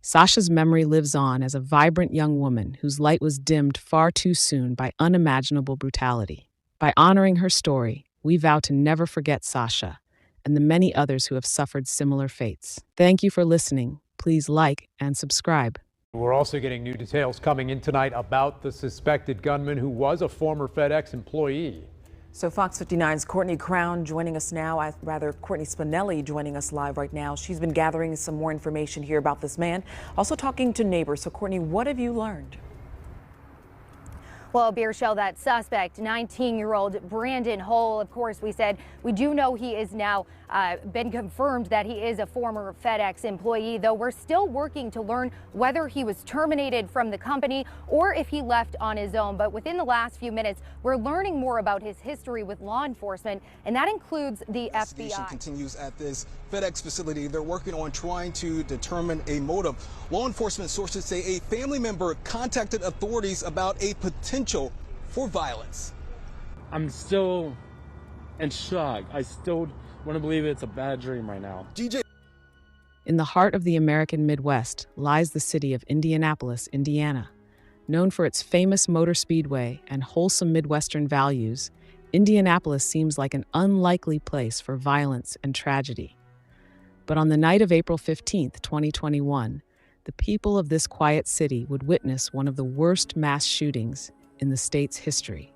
Sasha's memory lives on as a vibrant young woman whose light was dimmed far too soon by unimaginable brutality. By honoring her story, we vow to never forget Sasha and the many others who have suffered similar fates. Thank you for listening. Please like and subscribe. We're also getting new details coming in tonight about the suspected gunman who was a former FedEx employee. So Fox 59's Courtney Crown joining us now, Courtney Spinelli joining us live right now. She's been gathering some more information here about this man, also talking to neighbors. So Courtney, what have you learned? Well, Beershell, that suspect, 19-year-old Brandon Hull, of course, we said we do know he is now been confirmed that he is a former FedEx employee, though we're still working to learn whether he was terminated from the company or if he left on his own. But within the last few minutes, we're learning more about his history with law enforcement, and that includes the FBI. Continues at this FedEx facility. They're working on trying to determine a motive. Law enforcement sources say a family member contacted authorities about a potential for violence. I'm still in shock. I still want to believe it's a bad dream right now. In the heart of the American Midwest lies the city of Indianapolis, Indiana. Known for its famous motor speedway and wholesome Midwestern values, Indianapolis seems like an unlikely place for violence and tragedy. But on the night of April 15th, 2021, the people of this quiet city would witness one of the worst mass shootings in the state's history.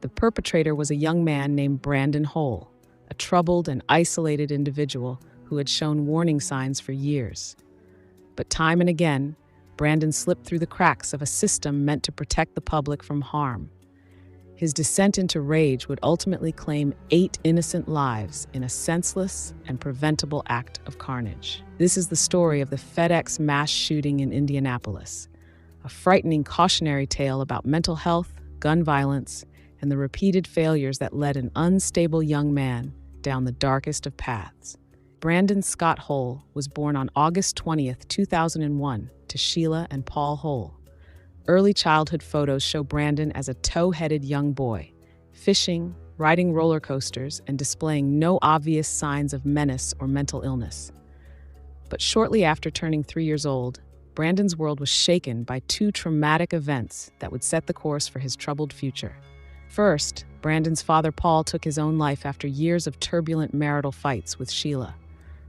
The perpetrator was a young man named Brandon Hull, a troubled and isolated individual who had shown warning signs for years. But time and again, Brandon slipped through the cracks of a system meant to protect the public from harm. His descent into rage would ultimately claim 8 innocent lives in a senseless and preventable act of carnage. This is the story of the FedEx mass shooting in Indianapolis, a frightening cautionary tale about mental health, gun violence, and the repeated failures that led an unstable young man down the darkest of paths. Brandon Scott Hull was born on August 20th, 2001, to Sheila and Paul Hull. Early childhood photos show Brandon as a tow-headed young boy, fishing, riding roller coasters, and displaying no obvious signs of menace or mental illness. But shortly after turning 3 years old, Brandon's world was shaken by 2 traumatic events that would set the course for his troubled future. First, Brandon's father Paul took his own life after years of turbulent marital fights with Sheila.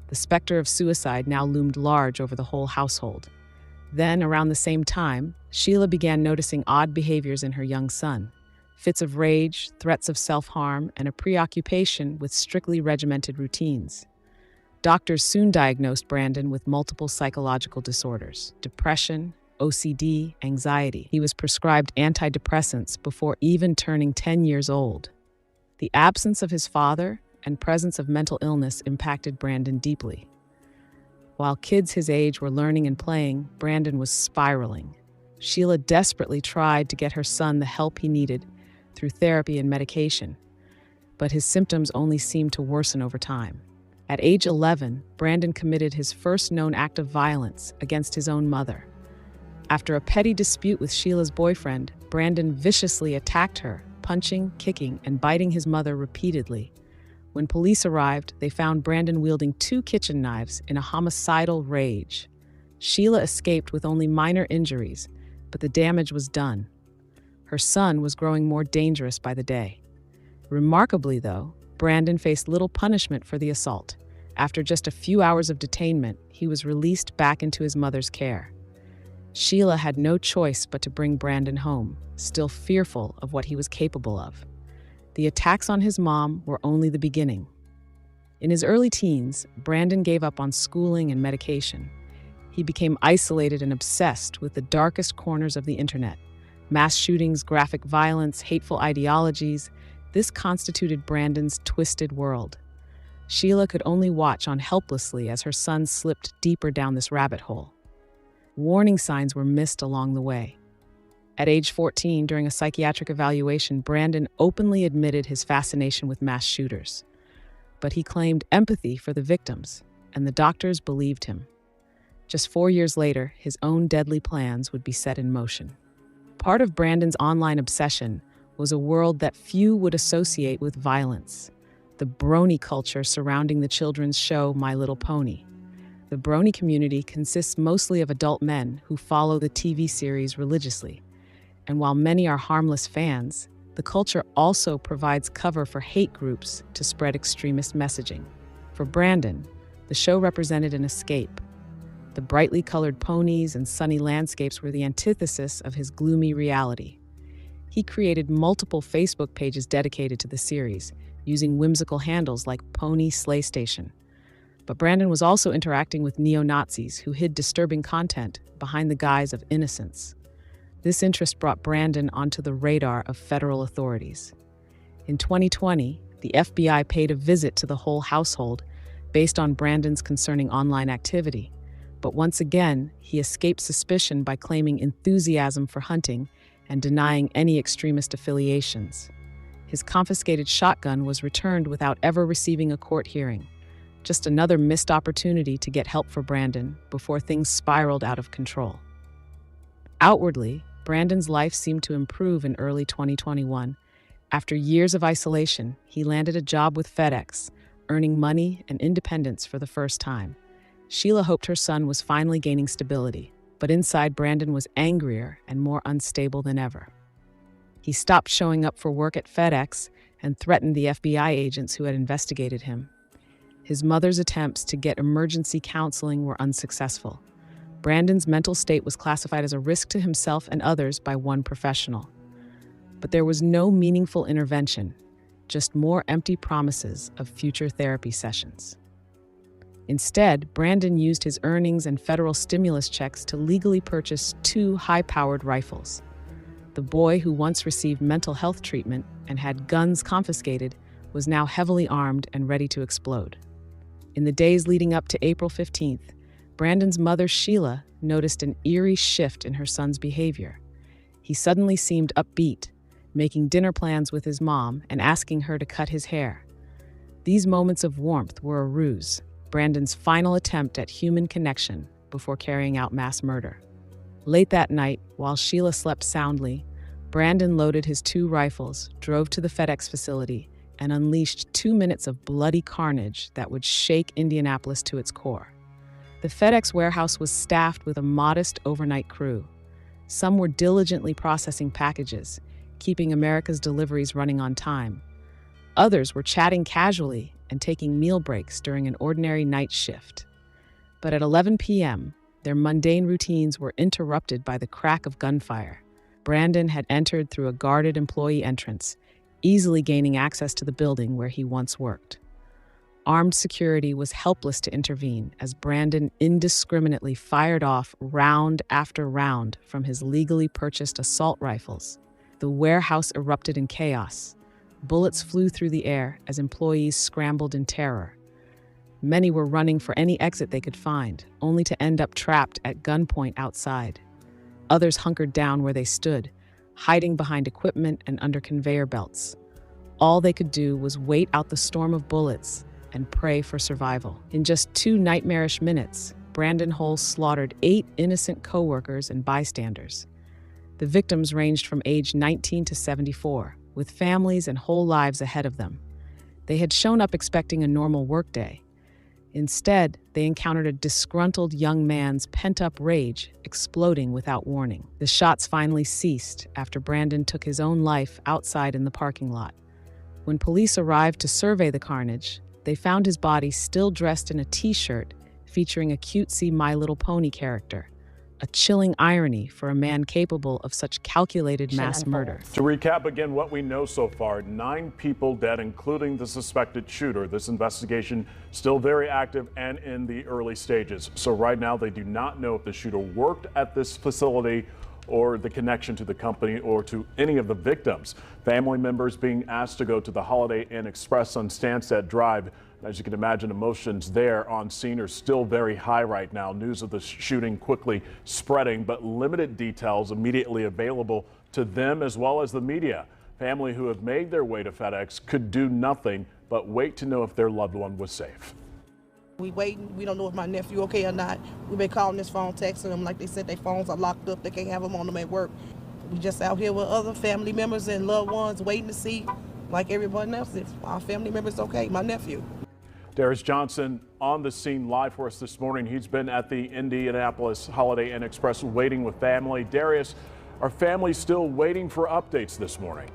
The specter of suicide now loomed large over the whole household. Then, around the same time, Sheila began noticing odd behaviors in her young son. Fits of rage, threats of self-harm, and a preoccupation with strictly regimented routines. Doctors soon diagnosed Brandon with multiple psychological disorders: depression, OCD, anxiety. He was prescribed antidepressants before even turning 10 years old. The absence of his father and presence of mental illness impacted Brandon deeply. While kids his age were learning and playing, Brandon was spiraling. Sheila desperately tried to get her son the help he needed through therapy and medication, but his symptoms only seemed to worsen over time. At age 11, Brandon committed his first known act of violence against his own mother. After a petty dispute with Sheila's boyfriend, Brandon viciously attacked her, punching, kicking, and biting his mother repeatedly. When police arrived, they found Brandon wielding 2 kitchen knives in a homicidal rage. Sheila escaped with only minor injuries, but the damage was done. Her son was growing more dangerous by the day. Remarkably, though, Brandon faced little punishment for the assault. After just a few hours of detainment, he was released back into his mother's care. Sheila had no choice but to bring Brandon home, still fearful of what he was capable of. The attacks on his mom were only the beginning. In his early teens, Brandon gave up on schooling and medication. He became isolated and obsessed with the darkest corners of the internet. Mass shootings, graphic violence, hateful ideologies. This constituted Brandon's twisted world. Sheila could only watch on helplessly as her son slipped deeper down this rabbit hole. Warning signs were missed along the way. At age 14, during a psychiatric evaluation, Brandon openly admitted his fascination with mass shooters. But he claimed empathy for the victims, and the doctors believed him. Just 4 years later, his own deadly plans would be set in motion. Part of Brandon's online obsession was a world that few would associate with violence: the brony culture surrounding the children's show My Little Pony. The brony community consists mostly of adult men who follow the TV series religiously. And while many are harmless fans, the culture also provides cover for hate groups to spread extremist messaging. For Brandon, the show represented an escape. The brightly colored ponies and sunny landscapes were the antithesis of his gloomy reality. He created multiple Facebook pages dedicated to the series, using whimsical handles like Pony Slay Station. But Brandon was also interacting with neo-Nazis who hid disturbing content behind the guise of innocence. This interest brought Brandon onto the radar of federal authorities. In 2020, the FBI paid a visit to the Hull household based on Brandon's concerning online activity. But once again, he escaped suspicion by claiming enthusiasm for hunting and denying any extremist affiliations. His confiscated shotgun was returned without ever receiving a court hearing. Just another missed opportunity to get help for Brandon before things spiraled out of control. Outwardly, Brandon's life seemed to improve in early 2021. After years of isolation, he landed a job with FedEx, earning money and independence for the first time. Sheila hoped her son was finally gaining stability, but inside Brandon was angrier and more unstable than ever. He stopped showing up for work at FedEx and threatened the FBI agents who had investigated him. His mother's attempts to get emergency counseling were unsuccessful. Brandon's mental state was classified as a risk to himself and others by one professional. But there was no meaningful intervention, just more empty promises of future therapy sessions. Instead, Brandon used his earnings and federal stimulus checks to legally purchase 2 high-powered rifles. The boy, who once received mental health treatment and had guns confiscated, was now heavily armed and ready to explode. In the days leading up to April 15th, Brandon's mother, Sheila, noticed an eerie shift in her son's behavior. He suddenly seemed upbeat, making dinner plans with his mom and asking her to cut his hair. These moments of warmth were a ruse, Brandon's final attempt at human connection before carrying out mass murder. Late that night, while Sheila slept soundly, Brandon loaded his 2 rifles, drove to the FedEx facility, and unleashed 2 minutes of bloody carnage that would shake Indianapolis to its core. The FedEx warehouse was staffed with a modest overnight crew. Some were diligently processing packages, keeping America's deliveries running on time. Others were chatting casually and taking meal breaks during an ordinary night shift. But at 11 p.m., their mundane routines were interrupted by the crack of gunfire. Brandon had entered through a guarded employee entrance, easily gaining access to the building where he once worked. Armed security was helpless to intervene as Brandon indiscriminately fired off round after round from his legally purchased assault rifles. The warehouse erupted in chaos. Bullets flew through the air as employees scrambled in terror. Many were running for any exit they could find, only to end up trapped at gunpoint outside. Others hunkered down where they stood, hiding behind equipment and under conveyor belts. All they could do was wait out the storm of bullets and pray for survival. In just 2 nightmarish minutes, Brandon Hull slaughtered 8 innocent coworkers and bystanders. The victims ranged from age 19 to 74, with families and whole lives ahead of them. They had shown up expecting a normal workday. Instead, they encountered a disgruntled young man's pent-up rage exploding without warning. The shots finally ceased after Brandon took his own life outside in the parking lot. When police arrived to survey the carnage, they found his body still dressed in a t-shirt featuring a cutesy My Little Pony character. A chilling irony for a man capable of such calculated mass murder. To recap again what we know so far, 9 people dead, including the suspected shooter. This investigation still very active and in the early stages. So right now they do not know if the shooter worked at this facility or the connection to the company or to any of the victims. Family members being asked to go to the Holiday Inn Express on Stansted Drive. As you can imagine, emotions there on scene are still very high right now. News of the shooting quickly spreading, but limited details immediately available to them as well as the media. Family who have made their way to FedEx could do nothing but wait to know if their loved one was safe. We waiting. We don't know if my nephew okay or not. We've been calling his phone, texting them. Like they said, their phones are locked up. They can't have them on them at work. We just out here with other family members and loved ones waiting to see, like everyone else, if our family member's okay, my nephew. Darius Johnson on the scene live for us this morning. He's been at the Indianapolis Holiday Inn Express waiting with family. Darius, are families still waiting for updates this morning?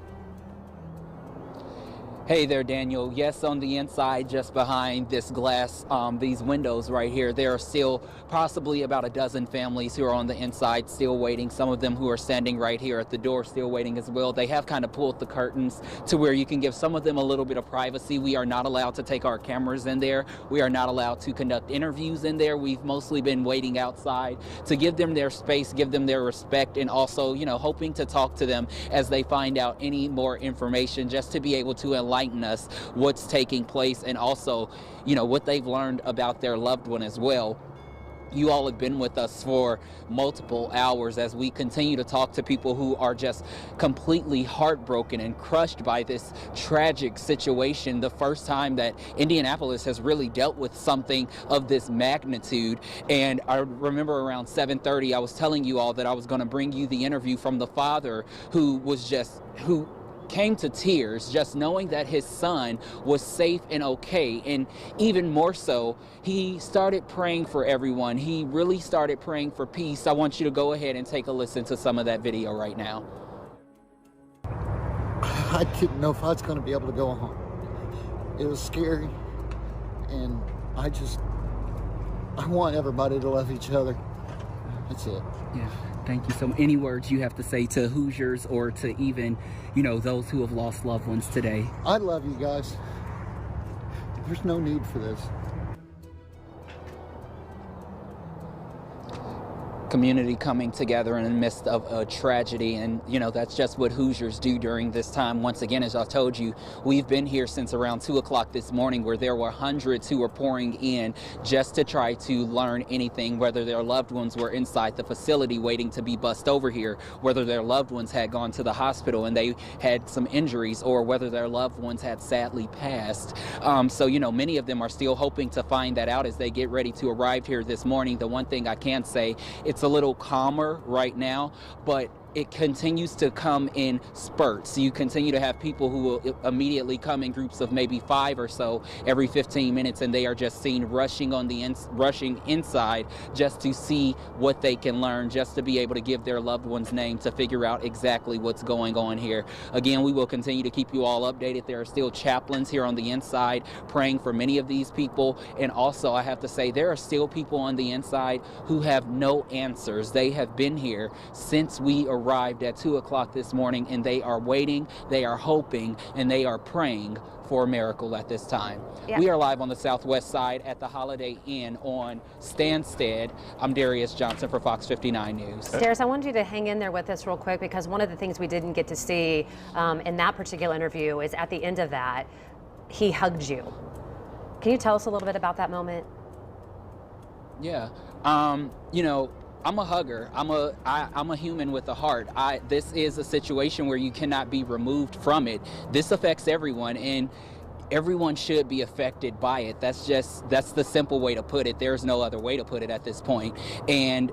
Hey there, Daniel. Yes, on the inside, just behind this glass, these windows right here, there are still possibly about a dozen families who are on the inside still waiting. Some of them who are standing right here at the door still waiting as well. They have kind of pulled the curtains to where you can give some of them a little bit of privacy. We are not allowed to take our cameras in there. We are not allowed to conduct interviews in there. We've mostly been waiting outside to give them their space, give them their respect, and also, you know, hoping to talk to them as they find out any more information, just to be able to enlighten us what's taking place and also, you know, what they've learned about their loved one as well. You all have been with us for multiple hours as we continue to talk to people who are just completely heartbroken and crushed by this tragic situation. The first time that Indianapolis has really dealt with something of this magnitude. And I remember around 7:30, I was telling you all that I was going to bring you the interview from the father who came to tears just knowing that his son was safe and okay. And even more so, he started praying for everyone. He really started praying for peace. I want you to go ahead and take a listen to some of that video right now. I didn't know if I was going to be able to go home. It was scary, and I want everybody to love each other. That's it. Yeah. Thank you. So any words you have to say to Hoosiers or to even, you know, those who have lost loved ones today? I love you guys. There's no need for this. community coming together in the midst of a tragedy, and that's just what Hoosiers do during this time. Once again, as I told you, we've been here since around 2 o'clock this morning, where there were hundreds who were pouring in just to try to learn anything, whether their loved ones were inside the facility waiting to be bussed over here, whether their loved ones had gone to the hospital and they had some injuries, or whether their loved ones had sadly passed. So many of them are still hoping to find that out as they get ready to arrive here this morning. The one thing I can say, it's a little calmer right now, but it continues to come in spurts. You continue to have people who will immediately come in groups of maybe 5 or so every 15 minutes, and they are just seen rushing inside just to see what they can learn, just to be able to give their loved one's name, to figure out exactly what's going on here. Again, we will continue to keep you all updated. There are still chaplains here on the inside praying for many of these people, and also I have to say there are still people on the inside who have no answers. They have been here since we arrived at 2 o'clock this morning, and they are waiting, they are hoping, and they are praying for a miracle at this time. Yeah. We are live on the southwest side at the Holiday Inn on Stansted. I'm Darius Johnson for Fox 59 News. Darius, I wanted you to hang in there with us real quick, because one of the things we didn't get to see in that particular interview is at the end of that, he hugged you. Can you tell us a little bit about that moment? Yeah, I'm a hugger. I'm a human with a heart. This is a situation where you cannot be removed from it. This affects everyone, and everyone should be affected by it. That's the simple way to put it. There's no other way to put it at this point. And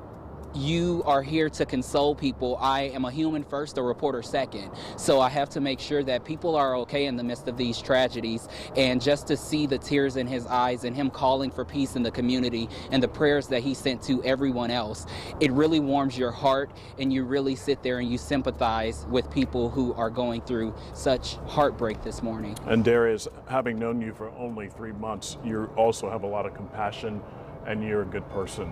you are here to console people. I am a human first, a reporter second. So I have to make sure that people are okay in the midst of these tragedies. And just to see the tears in his eyes and him calling for peace in the community and the prayers that he sent to everyone else, it really warms your heart, and you really sit there and you sympathize with people who are going through such heartbreak this morning. And Darius, having known you for only 3 months, you also have a lot of compassion, and you're a good person.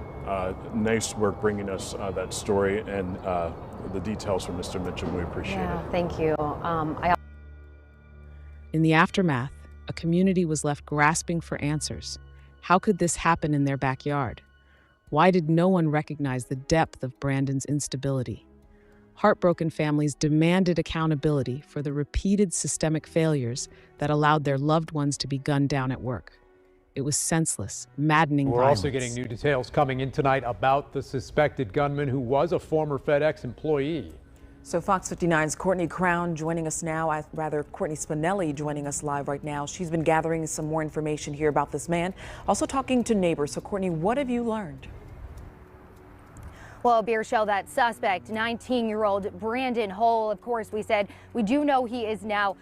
Nice work bringing us that story and the details from Mr. Mitchum. We appreciate it. Thank you. In the aftermath, a community was left grasping for answers. How could this happen in their backyard? Why did no one recognize the depth of Brandon's instability? Heartbroken families demanded accountability for the repeated systemic failures that allowed their loved ones to be gunned down at work. It was senseless, maddening We're violence. also getting new details coming in tonight about the suspected gunman who was a former FedEx employee. So Fox 59's Courtney Crown joining us now, Courtney Spinelli joining us live right now. She's been gathering some more information here about this man, also talking to neighbors. So Courtney, what have you learned? Well, Beershell, that suspect, 19-year-old Brandon Hull, of course, we said we do know he is now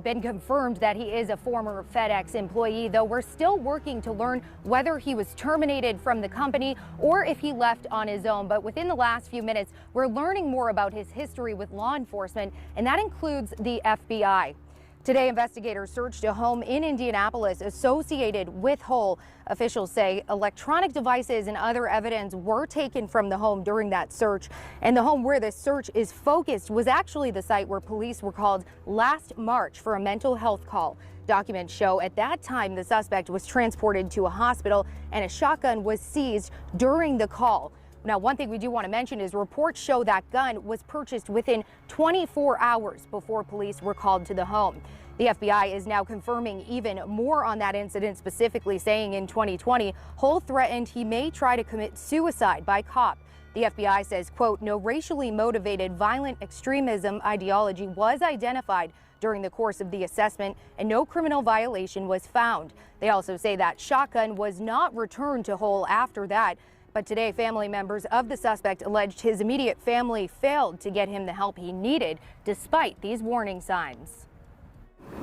been confirmed that he is a former FedEx employee, though we're still working to learn whether he was terminated from the company or if he left on his own. But within the last few minutes, we're learning more about his history with law enforcement, and that includes the FBI. Today, investigators searched a home in Indianapolis associated with Hull. Officials say electronic devices and other evidence were taken from the home during that search. And the home where the search is focused was actually the site where police were called last March for a mental health call. Documents show at that time the suspect was transported to a hospital and a shotgun was seized during the call. Now, one thing we do want to mention is reports show that gun was purchased within 24 hours before police were called to the home. The FBI is now confirming even more on that incident, specifically saying in 2020, Hull threatened he may try to commit suicide by cop. The FBI says, quote, no racially motivated violent extremism ideology was identified during the course of the assessment, and no criminal violation was found. They also say that shotgun was not returned to Hull after that. But today, family members of the suspect alleged his immediate family failed to get him the help he needed, despite these warning signs.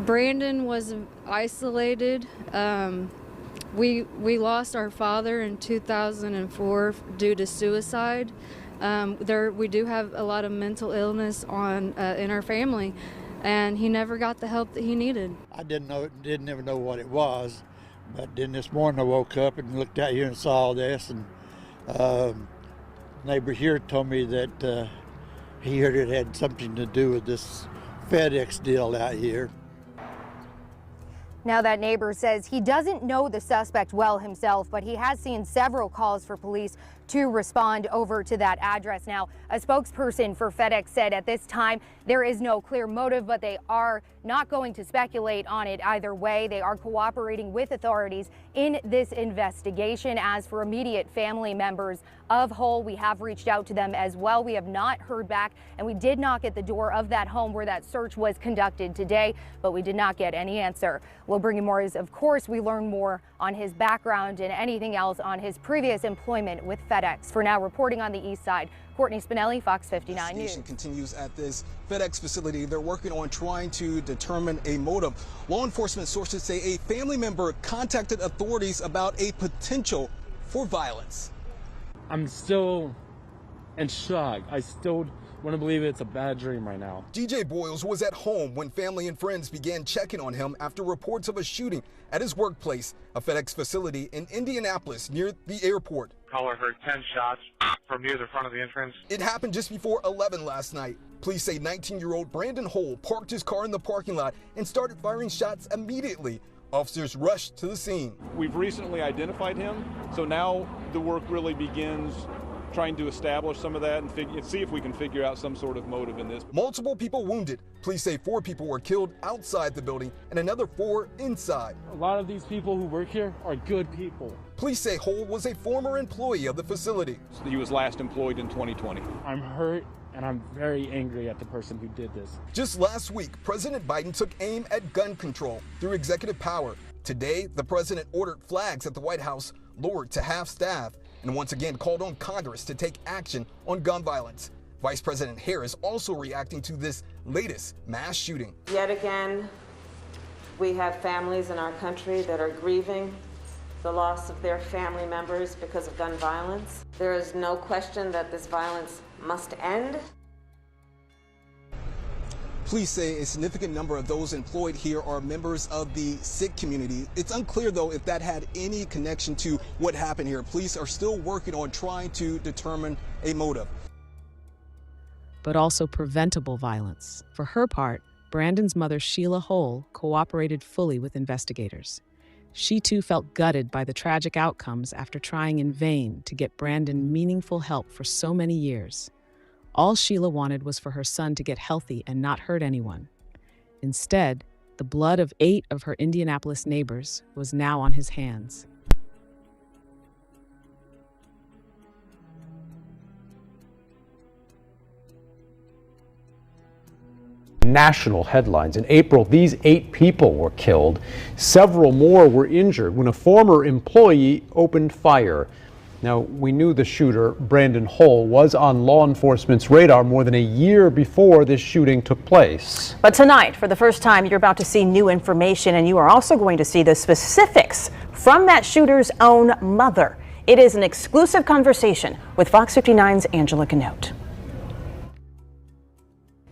Brandon was isolated. We lost our father in 2004 due to suicide. We do have a lot of mental illness in our family, and he never got the help that he needed. I didn't ever know what it was, but then this morning I woke up and looked out here and saw all this, and neighbor here told me that he heard it had something to do with this FedEx deal out here. Now, that neighbor says he doesn't know the suspect well himself, but he has seen several calls for police to respond over to that address. Now, a spokesperson for FedEx said at this time there is no clear motive, but they are not going to speculate on it either way. They are cooperating with authorities in this investigation. As for immediate family members of Hull, we have reached out to them as well. We have not heard back, and we did knock at the door of that home where that search was conducted today, but we did not get any answer. We'll bring you more as, of course, we learn more on his background and anything else on his previous employment with FedEx. For now, reporting on the east side, Courtney Spinelli, Fox 59 News. Investigation continues at this FedEx facility. They're working on trying to determine a motive. Law enforcement sources say a family member contacted authorities about a potential for violence. I'm still in shock. I still want to believe it's a bad dream right now. DJ Boyles was at home when family and friends began checking on him after reports of a shooting at his workplace, a FedEx facility in Indianapolis near the airport. Caller heard 10 shots from near the front of the entrance. It happened just before 11 last night. Police say 19-year-old Brandon Hull parked his car in the parking lot and started firing shots immediately. Officers rushed to the scene. We've recently identified him, so now the work really begins trying to establish some of that and see if we can figure out some sort of motive in this. Multiple people wounded. Police say 4 people were killed outside the building and another 4 inside. A lot of these people who work here are good people. Police say Hull was a former employee of the facility. He was last employed in 2020. I'm hurt and I'm very angry at the person who did this. Just last week, President Biden took aim at gun control through executive power. Today, the president ordered flags at the White House lowered to half staff and once again called on Congress to take action on gun violence. Vice President Harris also reacting to this latest mass shooting. Yet again, we have families in our country that are grieving the loss of their family members because of gun violence. There is no question that this violence must end. Police say a significant number of those employed here are members of the Sikh community. It's unclear, though, if that had any connection to what happened here. Police are still working on trying to determine a motive. But also preventable violence. For her part, Brandon's mother, Sheila Hull, cooperated fully with investigators. She too felt gutted by the tragic outcomes after trying in vain to get Brandon meaningful help for so many years. All Sheila wanted was for her son to get healthy and not hurt anyone. Instead, the blood of 8 of her Indianapolis neighbors was now on his hands. National headlines. In April, these 8 people were killed. Several more were injured when a former employee opened fire. Now, we knew the shooter, Brandon Hull, was on law enforcement's radar more than a year before this shooting took place. But tonight, for the first time, you're about to see new information, and you are also going to see the specifics from that shooter's own mother. It is an exclusive conversation with Fox 59's Angela Canote.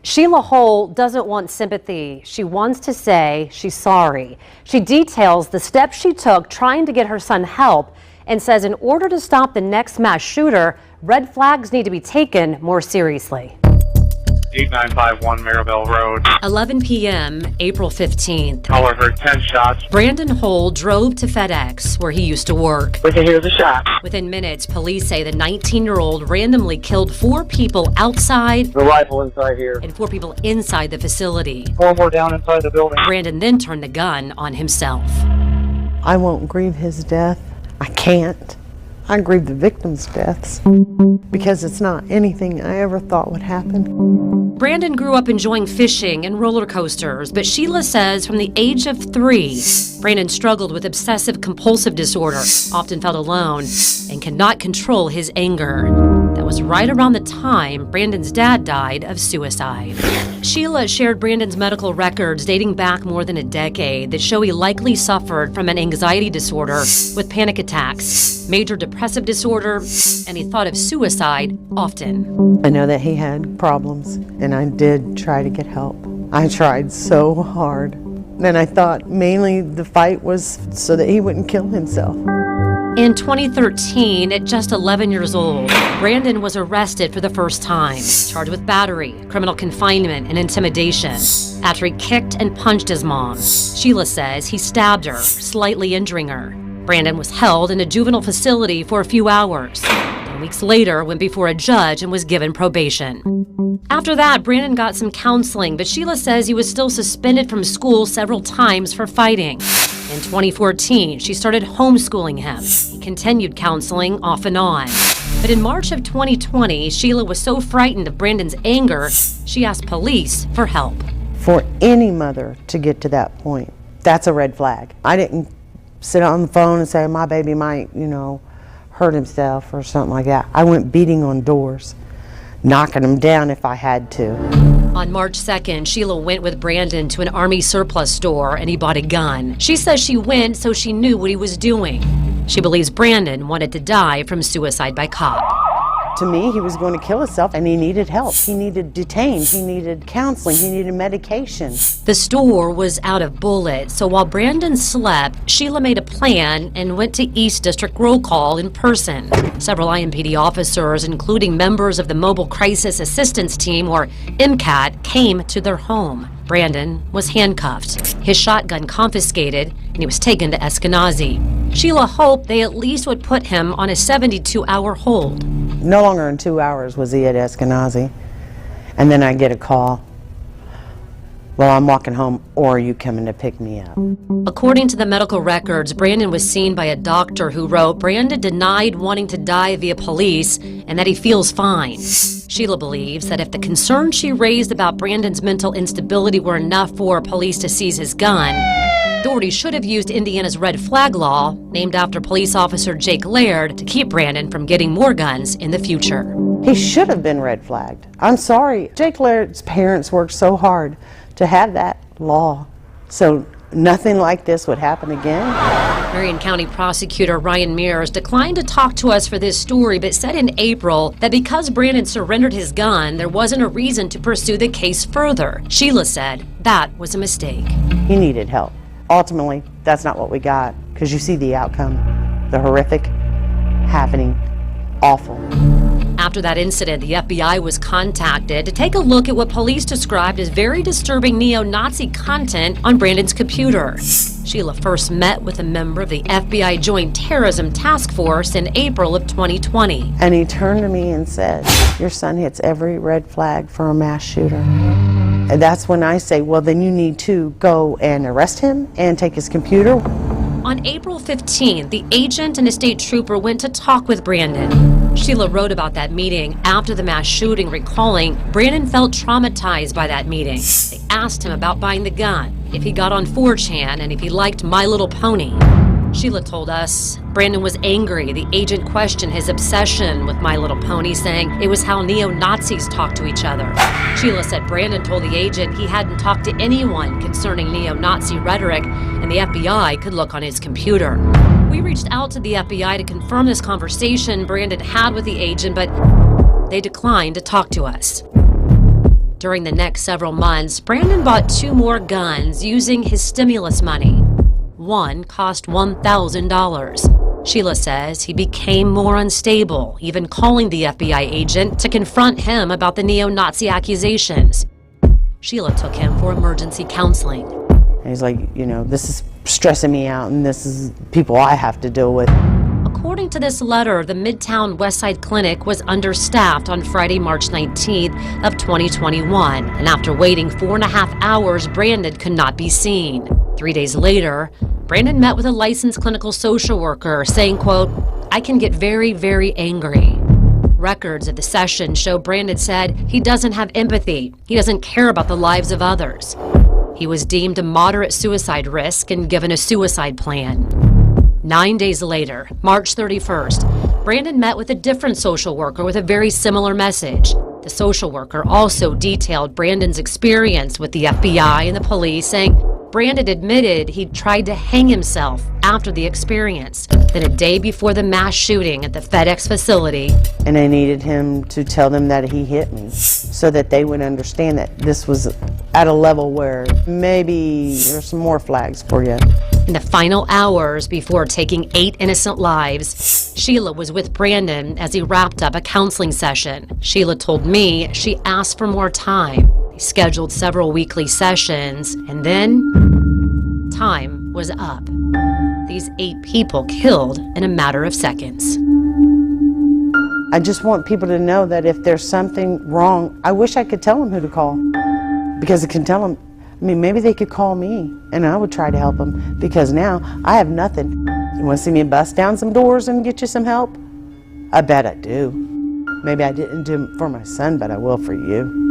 Sheila Hull doesn't want sympathy. She wants to say she's sorry. She details the steps she took trying to get her son help and says in order to stop the next mass shooter, red flags need to be taken more seriously. 8951 Maribel Road. 11 p.m., April 15th. Caller heard 10 shots. Brandon Hull drove to FedEx, where he used to work. We can hear the shot. Within minutes, police say the 19-year-old randomly killed 4 people outside. The rifle inside here. And 4 people inside the facility. 4 more down inside the building. Brandon then turned the gun on himself. I won't grieve his death. I can't. I grieve the victims' deaths because it's not anything I ever thought would happen. Brandon grew up enjoying fishing and roller coasters, but Sheila says from the age of 3, Brandon struggled with obsessive compulsive disorder, often felt alone, and cannot control his anger. That was right around the time Brandon's dad died of suicide. Sheila shared Brandon's medical records dating back more than a decade that show he likely suffered from an anxiety disorder with panic attacks, major depressive disorder, and he thought of suicide often. I know that he had problems, and I did try to get help. I tried so hard, and I thought mainly the fight was so that he wouldn't kill himself. In 2013, at just 11 years old, Brandon was arrested for the first time, charged with battery, criminal confinement, and intimidation after he kicked and punched his mom. Sheila says he stabbed her, slightly injuring her. Brandon was held in a juvenile facility for a few hours. He and weeks later went before a judge and was given probation. After that, Brandon got some counseling, but Sheila says he was still suspended from school several times for fighting. In 2014, she started homeschooling him. He continued counseling off and on. But in March of 2020, Sheila was so frightened of Brandon's anger, she asked police for help. For any mother to get to that point, that's a red flag. I didn't sit on the phone and say my baby might, hurt himself or something like that. I went beating on doors, knocking them down if I had to. On March 2nd, Sheila went with Brandon to an Army surplus store and he bought a gun. She says she went so she knew what he was doing. She believes Brandon wanted to die from suicide by cop. To me, he was going to kill himself and he needed help. He needed detained, he needed counseling, he needed medication. The store was out of bullets, so while Brandon slept, Sheila made a plan and went to East District roll call in person. Several IMPD officers, including members of the Mobile Crisis Assistance Team, or MCAT, came to their home. Brandon was handcuffed, his shotgun confiscated, and he was taken to Eskenazi. Sheila hoped they at least would put him on a 72-hour hold. No longer than 2 hours was he at Eskenazi. And then I get a call. Well, I'm walking home, or are you coming to pick me up? According to the medical records, Brandon was seen by a doctor who wrote Brandon denied wanting to die via police and that he feels fine. Sheila believes that if the concerns she raised about Brandon's mental instability were enough for police to seize his gun, authorities should have used Indiana's red flag law, named after police officer Jake Laird, to keep Brandon from getting more guns in the future. He should have been red flagged. I'm sorry. Jake Laird's parents worked so hard to have that law, so nothing like this would happen again. Marion County Prosecutor Ryan Mears declined to talk to us for this story, but said in April that because Brandon surrendered his gun, there wasn't a reason to pursue the case further. Sheila said that was a mistake. He needed help. Ultimately, that's not what we got, because you see the outcome, the horrific, happening, awful. After that incident, the FBI was contacted to take a look at what police described as very disturbing neo-Nazi content on Brandon's computer. Sheila first met with a member of the FBI Joint Terrorism Task Force in April of 2020. And he turned to me and said, your son hits every red flag for a mass shooter. And that's when I say, well, then you need to go and arrest him and take his computer. On April 15th, the agent and a state trooper went to talk with Brandon. Sheila wrote about that meeting after the mass shooting, recalling Brandon felt traumatized by that meeting. They asked him about buying the gun, if he got on 4chan, and if he liked My Little Pony. Sheila told us Brandon was angry. The agent questioned his obsession with My Little Pony, saying it was how neo-Nazis talk to each other. Sheila said Brandon told the agent he hadn't talked to anyone concerning neo-Nazi rhetoric, and the FBI could look on his computer. We reached out to the FBI to confirm this conversation Brandon had with the agent, but they declined to talk to us. During the next several months, Brandon bought 2 more guns using his stimulus money. One cost $1,000. Sheila says he became more unstable, even calling the FBI agent to confront him about the neo-Nazi accusations. Sheila took him for emergency counseling. And he's like, this is stressing me out and this is people I have to deal with. According to this letter, the Midtown Westside Clinic was understaffed on Friday, March 19th of 2021. And after waiting 4.5 hours, Brandon could not be seen. 3 days later, Brandon met with a licensed clinical social worker saying, quote, I can get very, very angry. Records of the session show Brandon said he doesn't have empathy. He doesn't care about the lives of others. He was deemed a moderate suicide risk and given a suicide plan. 9 days later, March 31st, Brandon met with a different social worker with a very similar message. The social worker also detailed Brandon's experience with the FBI and the police, saying Brandon admitted he'd tried to hang himself after the experience. Then a day before the mass shooting at the FedEx facility. And I needed him to tell them that he hit me so that they would understand that this was at a level where maybe there's some more flags for you. In the final hours before taking 8 innocent lives, Sheila was with Brandon as he wrapped up a counseling session. Sheila told me she asked for more time. They scheduled several weekly sessions, and then time was up. These 8 people killed in a matter of seconds. I just want people to know that if there's something wrong, I wish I could tell them who to call, because I can tell them, I mean, maybe they could call me and I would try to help them, because now I have nothing. You want to see me bust down some doors and get you some help? I bet I do. Maybe I didn't do it for my son, but I will for you.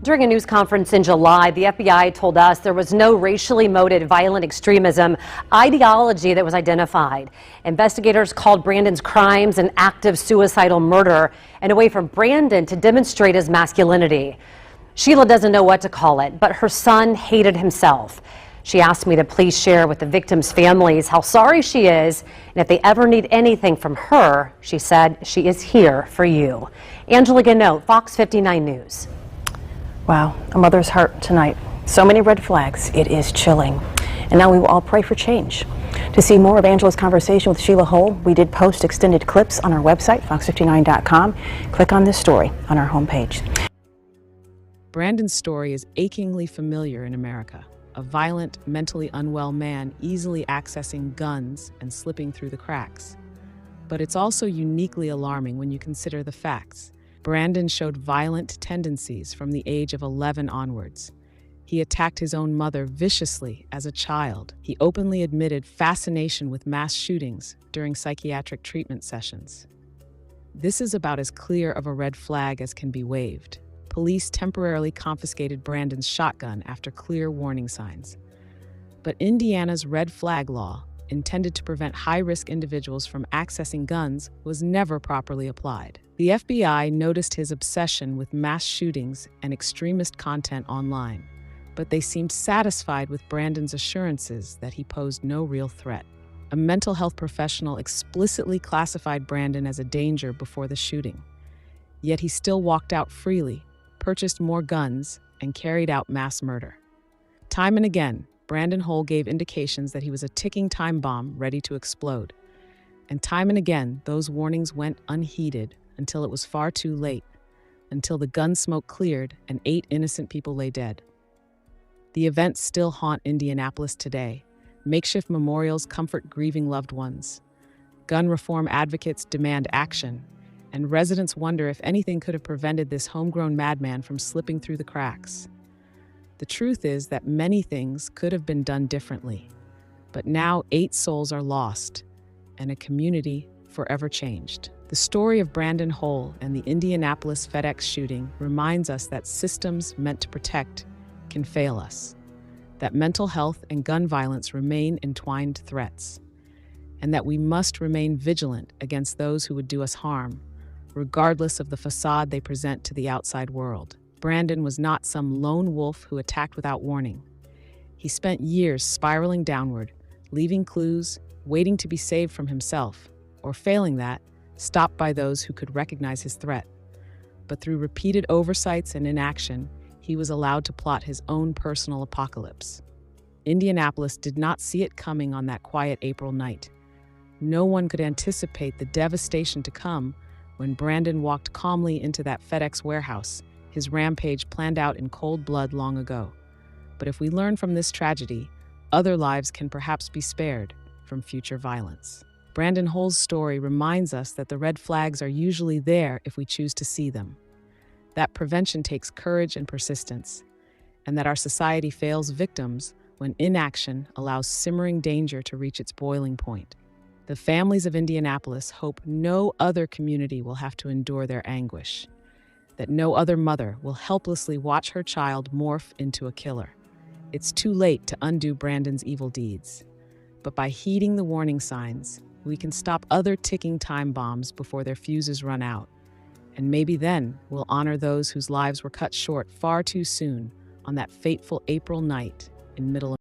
During a news conference in July, the FBI told us there was no racially motivated violent extremism ideology that was identified. Investigators called Brandon's crimes an act of suicidal murder and a way for Brandon to demonstrate his masculinity. Sheila doesn't know what to call it, but her son hated himself. She asked me to please share with the victims' families how sorry she is, and if they ever need anything from her, she said she is here for you. Angela Gannott, Fox 59 News. Wow, a mother's heart tonight. So many red flags, it is chilling. And now we will all pray for change. To see more of Angela's conversation with Sheila Hull, we did post extended clips on our website, fox59.com. Click on this story on our homepage. Brandon's story is achingly familiar in America. A violent, mentally unwell man easily accessing guns and slipping through the cracks. But it's also uniquely alarming when you consider the facts. Brandon showed violent tendencies from the age of 11 onwards. He attacked his own mother viciously as a child. He openly admitted fascination with mass shootings during psychiatric treatment sessions. This is about as clear of a red flag as can be waved. Police temporarily confiscated Brandon's shotgun after clear warning signs. But Indiana's red flag law, intended to prevent high-risk individuals from accessing guns, was never properly applied. The FBI noticed his obsession with mass shootings and extremist content online, but they seemed satisfied with Brandon's assurances that he posed no real threat. A mental health professional explicitly classified Brandon as a danger before the shooting. Yet he still walked out freely, purchased more guns, and carried out mass murder. Time and again, Brandon Hull gave indications that he was a ticking time bomb ready to explode. And time and again, those warnings went unheeded until it was far too late, until the gun smoke cleared and 8 innocent people lay dead. The events still haunt Indianapolis today. Makeshift memorials comfort grieving loved ones. Gun reform advocates demand action, and residents wonder if anything could have prevented this homegrown madman from slipping through the cracks. The truth is that many things could have been done differently, but now 8 souls are lost, and a community forever changed. The story of Brandon Hull and the Indianapolis FedEx shooting reminds us that systems meant to protect can fail us, that mental health and gun violence remain entwined threats, and that we must remain vigilant against those who would do us harm, regardless of the facade they present to the outside world. Brandon was not some lone wolf who attacked without warning. He spent years spiraling downward, leaving clues, waiting to be saved from himself, or failing that, stopped by those who could recognize his threat. But through repeated oversights and inaction, he was allowed to plot his own personal apocalypse. Indianapolis did not see it coming on that quiet April night. No one could anticipate the devastation to come when Brandon walked calmly into that FedEx warehouse, his rampage planned out in cold blood long ago. But if we learn from this tragedy, other lives can perhaps be spared from future violence. Brandon Hull's story reminds us that the red flags are usually there if we choose to see them, that prevention takes courage and persistence, and that our society fails victims when inaction allows simmering danger to reach its boiling point. The families of Indianapolis hope no other community will have to endure their anguish, that no other mother will helplessly watch her child morph into a killer. It's too late to undo Brandon's evil deeds, but by heeding the warning signs, we can stop other ticking time bombs before their fuses run out. And maybe then we'll honor those whose lives were cut short far too soon on that fateful April night in Middle